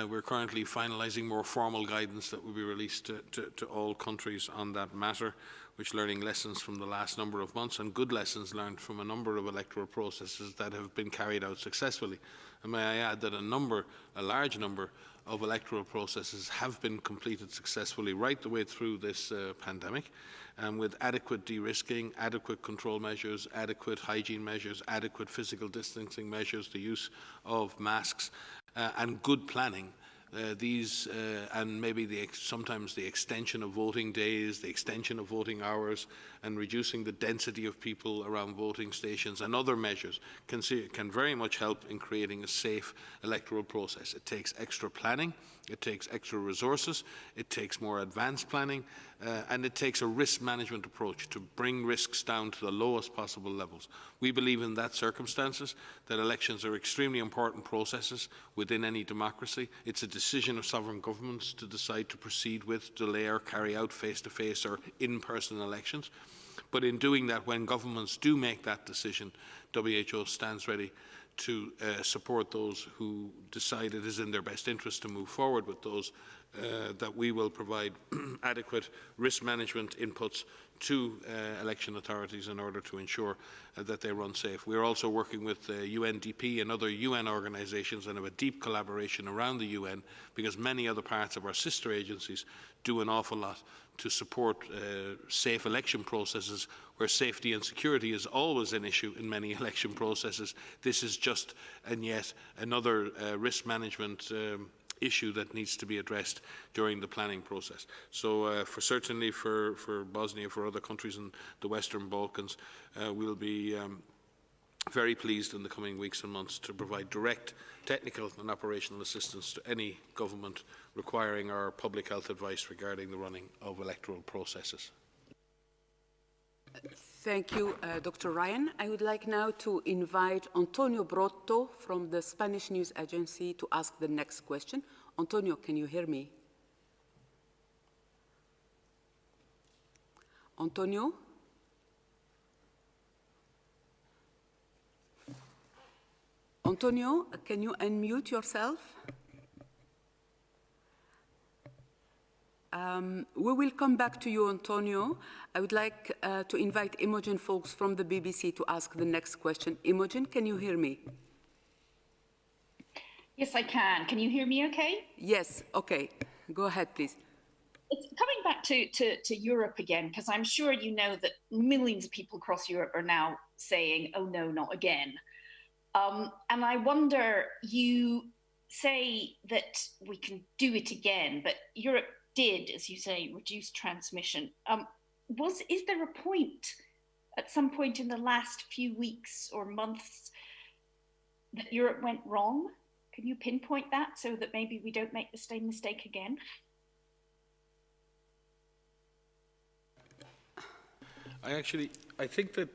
We're currently finalising more formal guidance that will be released to all countries on that matter, which learning lessons from the last number of months and good lessons learned from a number of electoral processes that have been carried out successfully. And may I add that a large number of electoral processes have been completed successfully right the way through this pandemic, and with adequate de-risking, adequate control measures, adequate hygiene measures, adequate physical distancing measures, the use of masks, and good planning. And maybe sometimes the extension of voting days, the extension of voting hours, and reducing the density of people around voting stations and other measures can very much help in creating a safe electoral process. It takes extra planning, it takes extra resources, it takes more advanced planning, and it takes a risk management approach to bring risks down to the lowest possible levels. We believe in that circumstances that elections are extremely important processes within any democracy. It's a decision of sovereign governments to decide to proceed with, delay or carry out face-to-face or in-person elections. But in doing that, when governments do make that decision, WHO stands ready to support those who decide it is in their best interest to move forward with those, that we will provide adequate risk management inputs to election authorities in order to ensure that they run safe. We are also working with UNDP and other UN organisations and have a deep collaboration around the UN, because many other parts of our sister agencies do an awful lot to support safe election processes, where safety and security is always an issue in many election processes. This is just and yet another risk management issue that needs to be addressed during the planning process. So certainly for Bosnia, for other countries in the Western Balkans, we'll be very pleased in the coming weeks and months to provide direct technical and operational assistance to any government requiring our public health advice regarding the running of electoral processes. Thank you, Dr. Ryan. I would like now to invite Antonio Brotto from the Spanish News Agency to ask the next question. Antonio, can you hear me? Antonio? Antonio, can you unmute yourself? We will come back to you, Antonio. I would like to invite Imogen Folks from the BBC to ask the next question. Imogen, can you hear me? Yes, I can. Can you hear me okay? Yes, okay. Go ahead, please. It's coming back to Europe again, because I'm sure you know that millions of people across Europe are now saying, oh no, not again. And I wonder, you say that we can do it again, but Europe did, as you say, reduce transmission. Is there a point, at some point in the last few weeks or months, that Europe went wrong? Can you pinpoint that so that maybe we don't make the same mistake again? I think that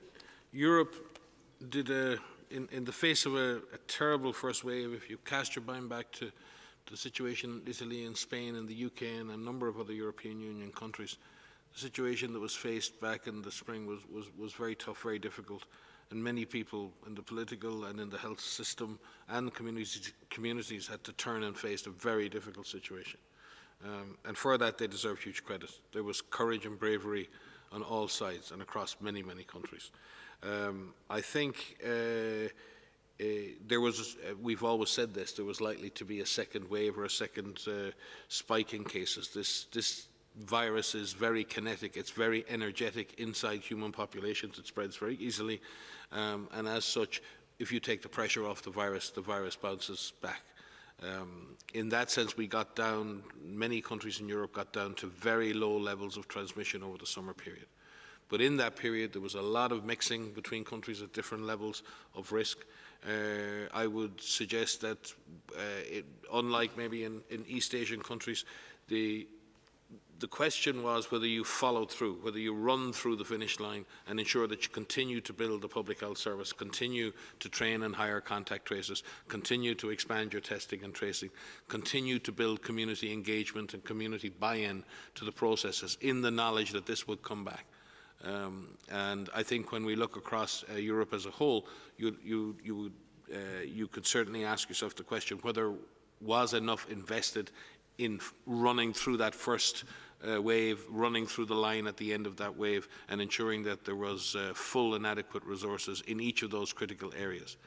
Europe did in the face of a terrible first wave. If you cast your mind back to the situation in Italy and Spain and the UK and a number of other European Union countries, the situation that was faced back in the spring was very tough, very difficult, and many people in the political and in the health system and communities had to turn and face a very difficult situation. And for that, they deserve huge credit. There was courage and bravery on all sides and across many, many countries. I think we've always said this, there was likely to be a second wave or a second spike in cases. This virus is very kinetic, it's very energetic inside human populations, it spreads very easily, and as such, if you take the pressure off the virus bounces back. In that sense, we got down, many countries in Europe got down to very low levels of transmission over the summer period. But in that period, there was a lot of mixing between countries at different levels of risk. I would suggest that, unlike maybe in East Asian countries, the question was whether you follow through, whether you run through the finish line and ensure that you continue to build the public health service, continue to train and hire contact tracers, continue to expand your testing and tracing, continue to build community engagement and community buy-in to the processes in the knowledge that this would come back. And I think when we look across Europe as a whole, you could certainly ask yourself the question whether was enough invested in running through that first wave, running through the line at the end of that wave, and ensuring that there was full and adequate resources in each of those critical areas.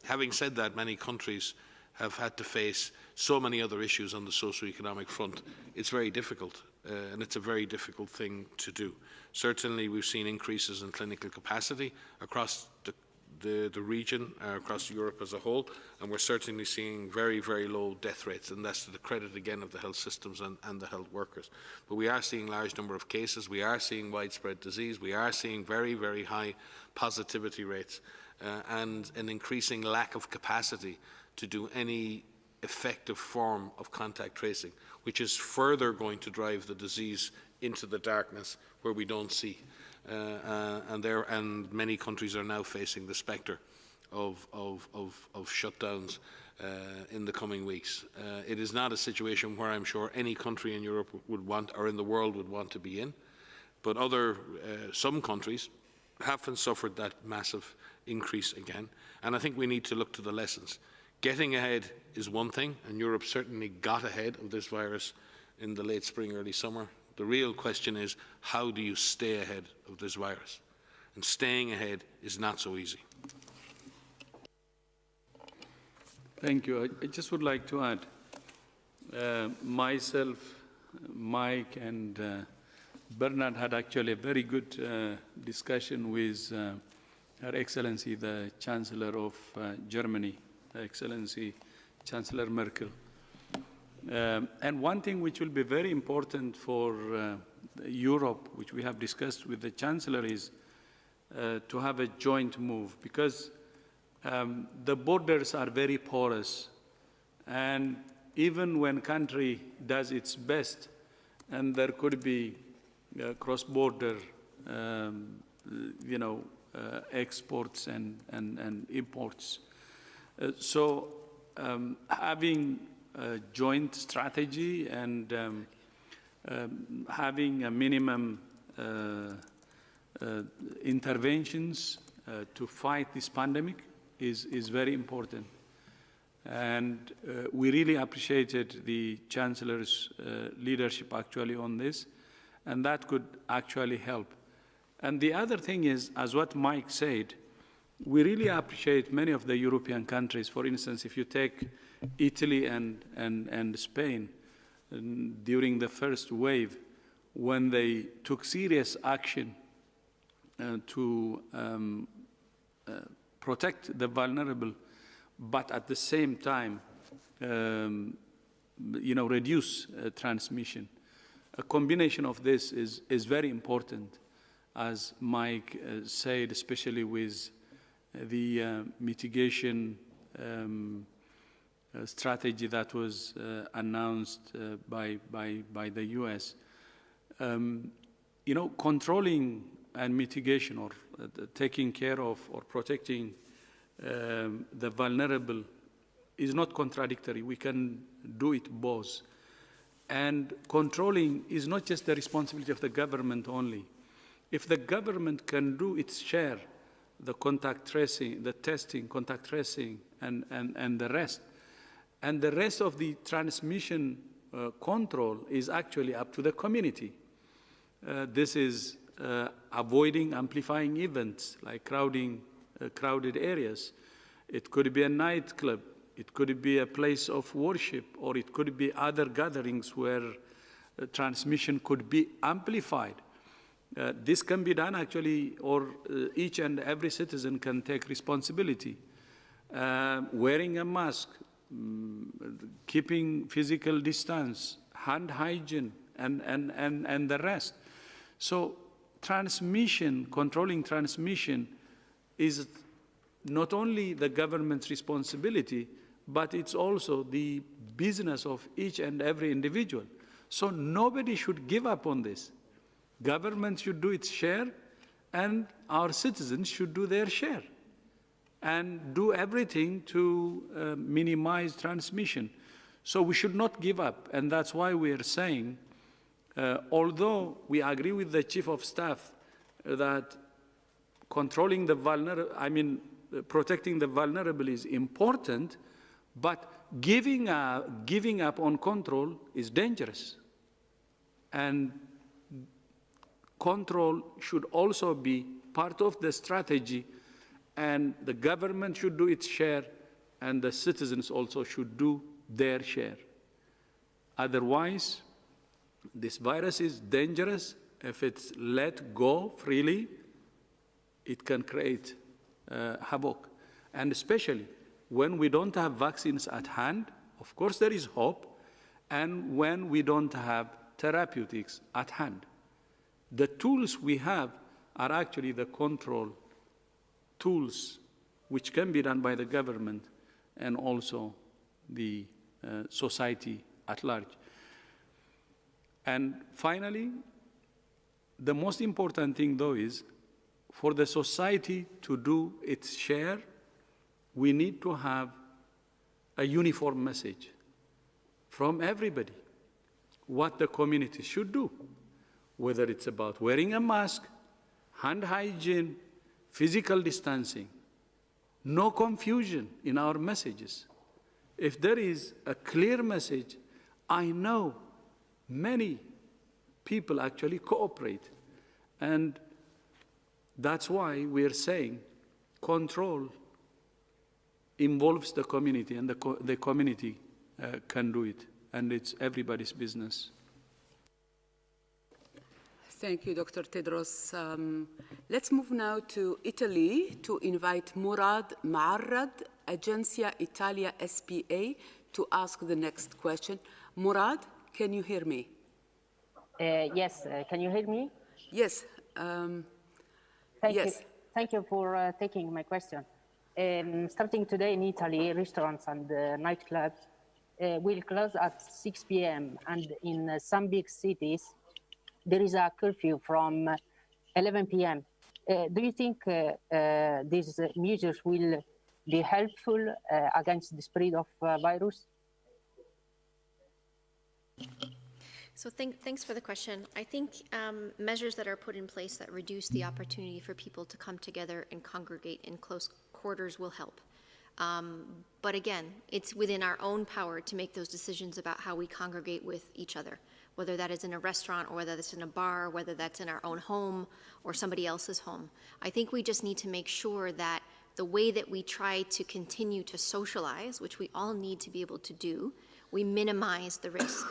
Having said that, many countries have had to face so many other issues on the socio-economic front. It's very difficult, and it's a very difficult thing to do. Certainly, we've seen increases in clinical capacity across the region, across Europe as a whole, and we're certainly seeing very, very low death rates, and that's to the credit again of the health systems and the health workers. But we are seeing a large number of cases, we are seeing widespread disease, we are seeing very, very high positivity rates, and an increasing lack of capacity to do any effective form of contact tracing, which is further going to drive the disease into the darkness where we don't see. And many countries are now facing the spectre of shutdowns in the coming weeks. It is not a situation where I'm sure any country in Europe would want, or in the world would want to be in, but some countries haven't suffered that massive increase again, and I think we need to look to the lessons. Getting ahead is one thing, and Europe certainly got ahead of this virus in the late spring, early summer. The real question is, how do you stay ahead of this virus? And staying ahead is not so easy. Thank you. I just would like to add, myself, Mike, and Bernard had actually a very good discussion with Her Excellency, the Chancellor of Germany, Her Excellency Chancellor Merkel. And one thing which will be very important for Europe, which we have discussed with the Chancellor, is to have a joint move, because the borders are very porous, and even when country does its best, and there could be cross-border, exports and imports. So having a joint strategy and having a minimum interventions to fight this pandemic is very important. And we really appreciated the Chancellor's leadership actually on this, and that could actually help. And the other thing is, as what Mike said, we really appreciate many of the European countries. For instance, if you take Italy and Spain, during the first wave, when they took serious action to protect the vulnerable, but at the same time, reduce transmission. A combination of this is very important, as Mike said, especially with the mitigation strategy that was announced by the US. Controlling and mitigation, or taking care of or protecting the vulnerable, is not contradictory. We can do it both. And controlling is not just the responsibility of the government only. If the government can do its share, the contact tracing, the testing, contact tracing, and the rest, and the rest of the transmission control is actually up to the community. This is avoiding amplifying events like crowded areas. It could be a nightclub, it could be a place of worship, or it could be other gatherings where transmission could be amplified. This can be done actually, or each and every citizen can take responsibility. Wearing a mask, keeping physical distance, hand hygiene, and the rest. So transmission, controlling transmission is not only the government's responsibility, but it's also the business of each and every individual. So nobody should give up on this. Government should do its share, and our citizens should do their share and do everything to minimize transmission. So we should not give up, and that's why we are saying, although we agree with the Chief of Staff that controlling the protecting the vulnerable is important, but giving up on control is dangerous. And control should also be part of the strategy, and the government should do its share, and the citizens also should do their share. Otherwise, this virus is dangerous. If it's let go freely, it can create havoc. And especially when we don't have vaccines at hand, of course there is hope, and when we don't have therapeutics at hand. The tools we have are actually the control tools, which can be done by the government and also the society at large. And finally, the most important thing, though, is for the society to do its share, we need to have a uniform message from everybody, what the community should do, whether it's about wearing a mask, hand hygiene, physical distancing. No confusion in our messages. If there is a clear message, I know many people actually cooperate. And that's why we are saying control involves the community, and the community can do it, and it's everybody's business. Thank you, Dr. Tedros. Let's move now to Italy to invite Murad Ma'arrad, Agenzia Italia SPA, to ask the next question. Murad, can you hear me? Yes, can you hear me? Yes. Thank you. Thank you for taking my question. Starting today in Italy, restaurants and nightclubs will close at 6 p.m. and in some big cities, there is a curfew from 11 p.m. Do you think these measures will be helpful against the spread of virus? So thanks for the question. I think measures that are put in place that reduce the opportunity for people to come together and congregate in close quarters will help. But again, it's within our own power to make those decisions about how we congregate with each other, whether that is in a restaurant or whether that's in a bar, whether that's in our own home or somebody else's home. I think we just need to make sure that the way that we try to continue to socialize, which we all need to be able to do, we minimize the risk.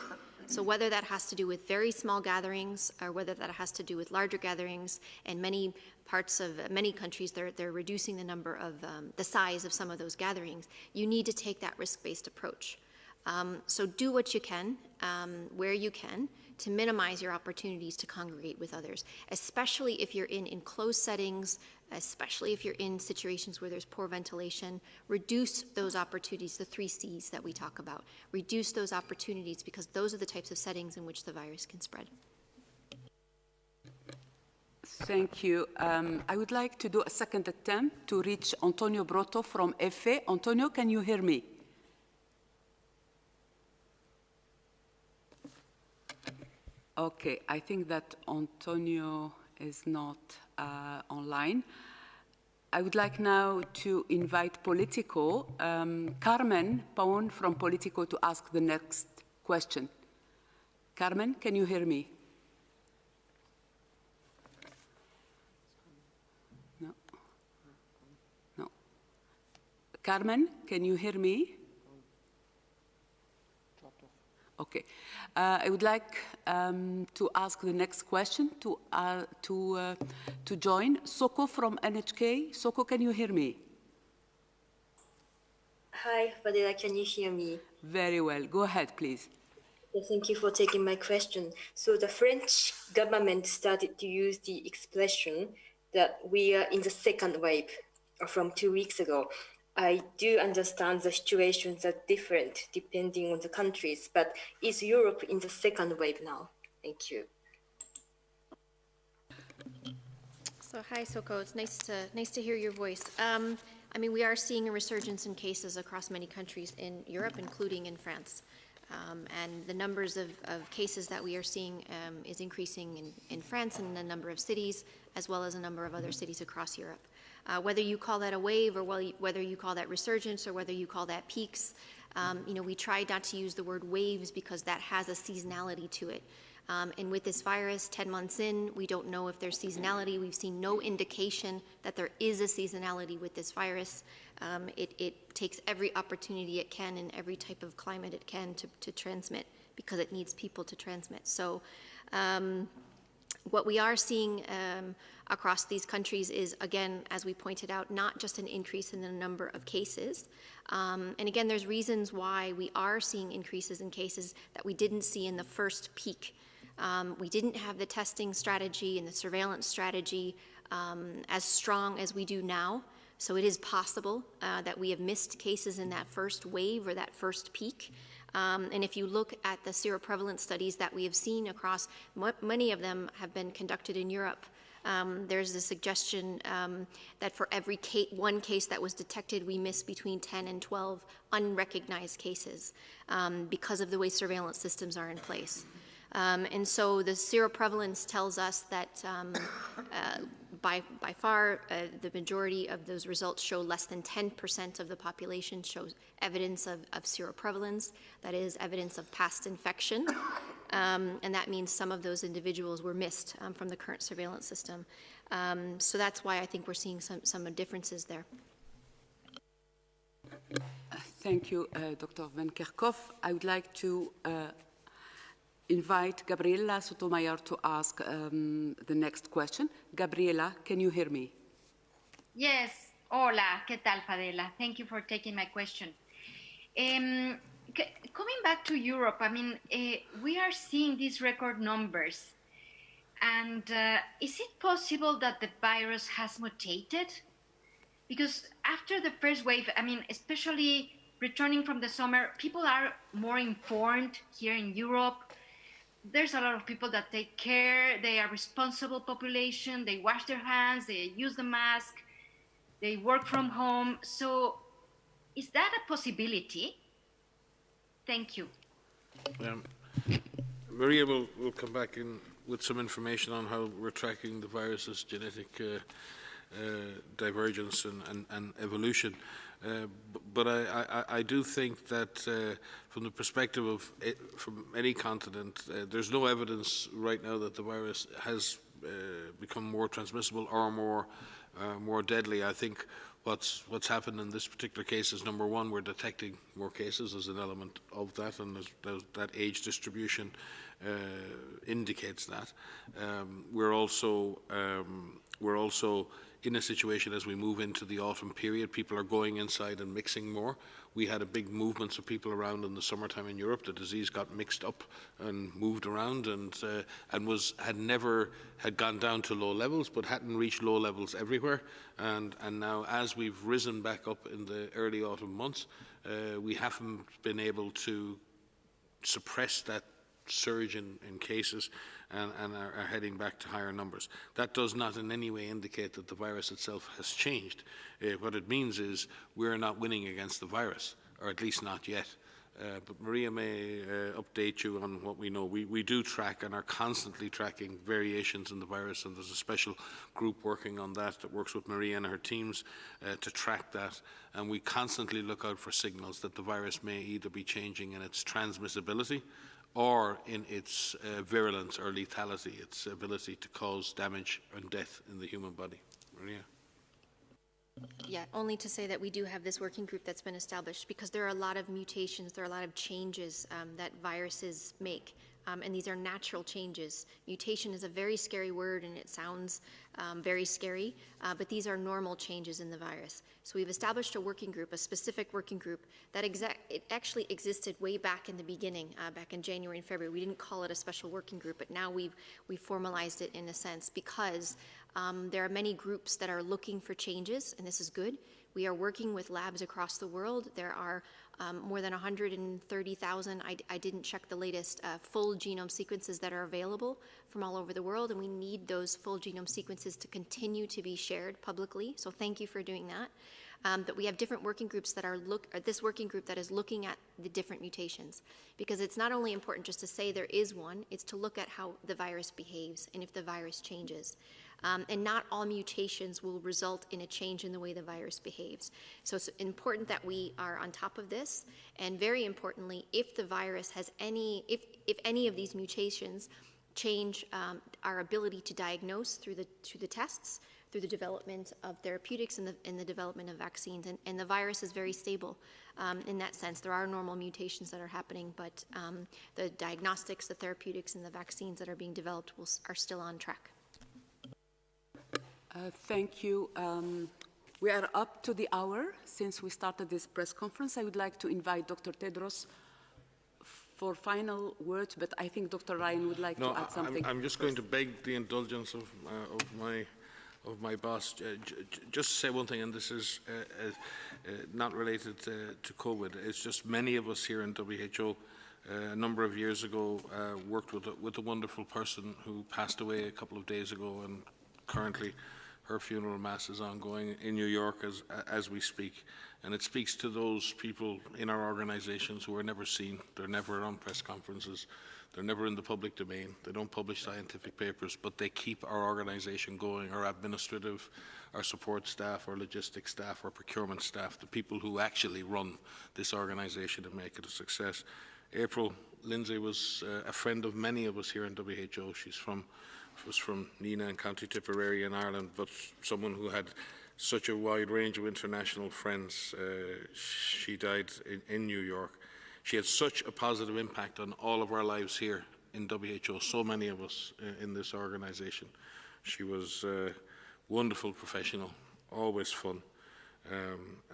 So whether that has to do with very small gatherings or whether that has to do with larger gatherings, and many parts of many countries, they're reducing the number of, the size of some of those gatherings, you need to take that risk-based approach. So do what you can, where you can, to minimize your opportunities to congregate with others, especially if you're in enclosed settings, especially if you're in situations where there's poor ventilation. Reduce those opportunities, the 3 C's that we talk about. Reduce those opportunities, because those are the types of settings in which the virus can spread. Thank you. I would like to do a second attempt to reach Antonio Brotto from EFE. Antonio, can you hear me? Okay, I think that Antonio is not online. I would like now to invite Politico, Carmen Paun from Politico, to ask the next question. Carmen, can you hear me? No. No. Carmen, can you hear me? Okay. I would like to ask the next question to join. Soko from NHK. Soko, can you hear me? Hi, Fadela, can you hear me? Very well. Go ahead, please. Thank you for taking my question. So the French government started to use the expression that we are in the second wave from 2 weeks ago. I do understand the situations are different depending on the countries, but is Europe in the second wave now? Thank you. So hi, Soko. It's nice to hear your voice. I mean, we are seeing a resurgence in cases across many countries in Europe, including in France. And the numbers of cases that we are seeing is increasing in France and a number of cities, as well as a number of other cities across Europe. Whether you call that a wave or whether you call that resurgence or whether you call that peaks, you know, we try not to use the word waves because that has a seasonality to it. And with this virus, 10 months in, we don't know if there's seasonality. We've seen no indication that there is a seasonality with this virus. It takes every opportunity it can in every type of climate it can to transmit because it needs people to transmit. So what we are seeing across these countries is, again, as we pointed out, not just an increase in the number of cases. And again, there's reasons why we are seeing increases in cases that we didn't see in the first peak. We didn't have the testing strategy and the surveillance strategy as strong as we do now. So it is possible that we have missed cases in that first wave or that first peak. And if you look at the seroprevalence studies that we have seen across, many of them have been conducted in Europe. There's a suggestion that for every one case that was detected, we miss between 10 and 12 unrecognized cases because of the way surveillance systems are in place. And so the seroprevalence tells us that by far the majority of those results show less than 10% of the population shows evidence of seroprevalence, that is evidence of past infection. And that means some of those individuals were missed from the current surveillance system. So that's why I think we're seeing some differences there. Thank you, Dr. Van Kerkhoff. I would like to invite Gabriela Sotomayor to ask the next question. Gabriela, can you hear me? Yes. Hola, ¿qué tal, Fadela? Thank you for taking my question. Coming back to Europe, I mean, we are seeing these record numbers. And is it possible that the virus has mutated? Because after the first wave, I mean, especially returning from the summer, people are more informed here in Europe. There's a lot of people that take care. They are responsible population. They wash their hands. They use the mask. They work from home. So is that a possibility? Thank you. Maria will come back in with some information on how we're tracking the virus's genetic divergence and evolution. But I do think that from the perspective of from any continent, there's no evidence right now that the virus has become more transmissible or more deadly. I think what's happened in this particular case is, number one, we're detecting more cases as an element of that, and that age distribution indicates that. We're also in a situation as we move into the autumn period. People are going inside and mixing more. We had a big movement of people around in the summertime in Europe. The disease got mixed up and moved around, and had gone down to low levels, but hadn't reached low levels everywhere. And now, as we've risen back up in the early autumn months, we haven't been able to suppress that surge in cases and are heading back to higher numbers. That does not in any way indicate that the virus itself has changed. What it means is we're not winning against the virus, or at least not yet. But Maria may update you on what we know. We do track and are constantly tracking variations in the virus, and there's a special group working on that works with Maria and her teams to track that. And we constantly look out for signals that the virus may either be changing in its transmissibility or in its virulence or lethality, its ability to cause damage and death in the human body. Maria? Yeah, only to say that we do have this working group that's been established because there are a lot of mutations, there are a lot of changes that viruses make. And these are natural changes. Mutation is a very scary word and it sounds very scary, but these are normal changes in the virus. So we've established a working group, a specific working group that it actually existed way back in the beginning, back in January and February. We didn't call it a special working group, but now we've formalized it in a sense because there are many groups that are looking for changes, and this is good. We are working with labs across the world. There are more than 130,000, I didn't check the latest, full genome sequences that are available from all over the world, and we need those full genome sequences to continue to be shared publicly, so thank you for doing that. But we have different working groups that are this working group that is looking at the different mutations, because it's not only important just to say there is one, it's to look at how the virus behaves and if the virus changes. And not all mutations will result in a change in the way the virus behaves. So it's important that we are on top of this, and very importantly, if the virus has if any of these mutations change our ability to diagnose through the tests, through the development of therapeutics and the development of vaccines, and the virus is very stable in that sense. There are normal mutations that are happening, but the diagnostics, the therapeutics, and the vaccines that are being developed are still on track. Thank you. We are up to the hour since we started this press conference. I would like to invite Dr. Tedros for final words, but I think Dr. Ryan would like to add something. I'm just going to beg the indulgence of my boss. Just say one thing, and this is not related to COVID. It's just many of us here in WHO a number of years ago worked with a wonderful person who passed away a couple of days ago, and currently her funeral mass is ongoing in New York as we speak. And it speaks to those people in our organizations who are never seen. They're never on press conferences. They're never in the public domain. They don't publish scientific papers, but they keep our organization going, our administrative, our support staff, our logistics staff, our procurement staff, the people who actually run this organization and make it a success. April Lindsay was a friend of many of us here in WHO. She was from Nina and County Tipperary in Ireland, but someone who had such a wide range of international friends. She died in New York. She had such a positive impact on all of our lives here in WHO, so many of us in this organization. She was a wonderful professional, always fun,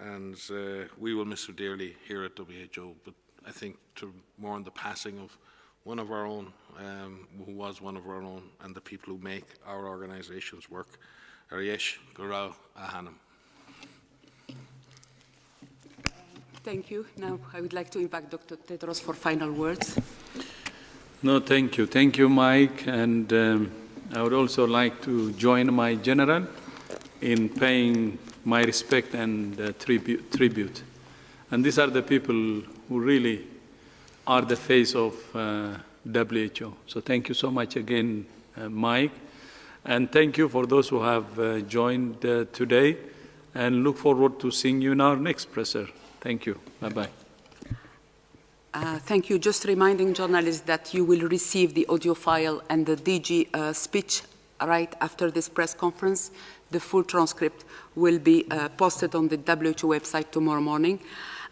and we will miss her dearly here at WHO, but I think to mourn the passing of one of our own, who was one of our own, and the people who make our organizations work. Ariesh Gurau Ahanam. Thank you. Now I would like to invite Dr. Tedros for final words. No, thank you. Thank you, Mike. And I would also like to join my general in paying my respect and tribute. And these are the people who really are the face of WHO. So thank you so much again, Mike. And thank you for those who have joined today, and look forward to seeing you in our next presser. Thank you. Bye-bye. Thank you. Just reminding journalists that you will receive the audio file and the DG speech right after this press conference. The full transcript will be posted on the WHO website tomorrow morning.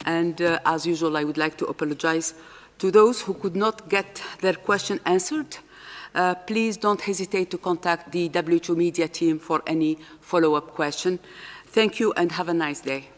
And as usual, I would like to apologize to those who could not get their question answered. Please don't hesitate to contact the WHO media team for any follow-up question. Thank you and have a nice day.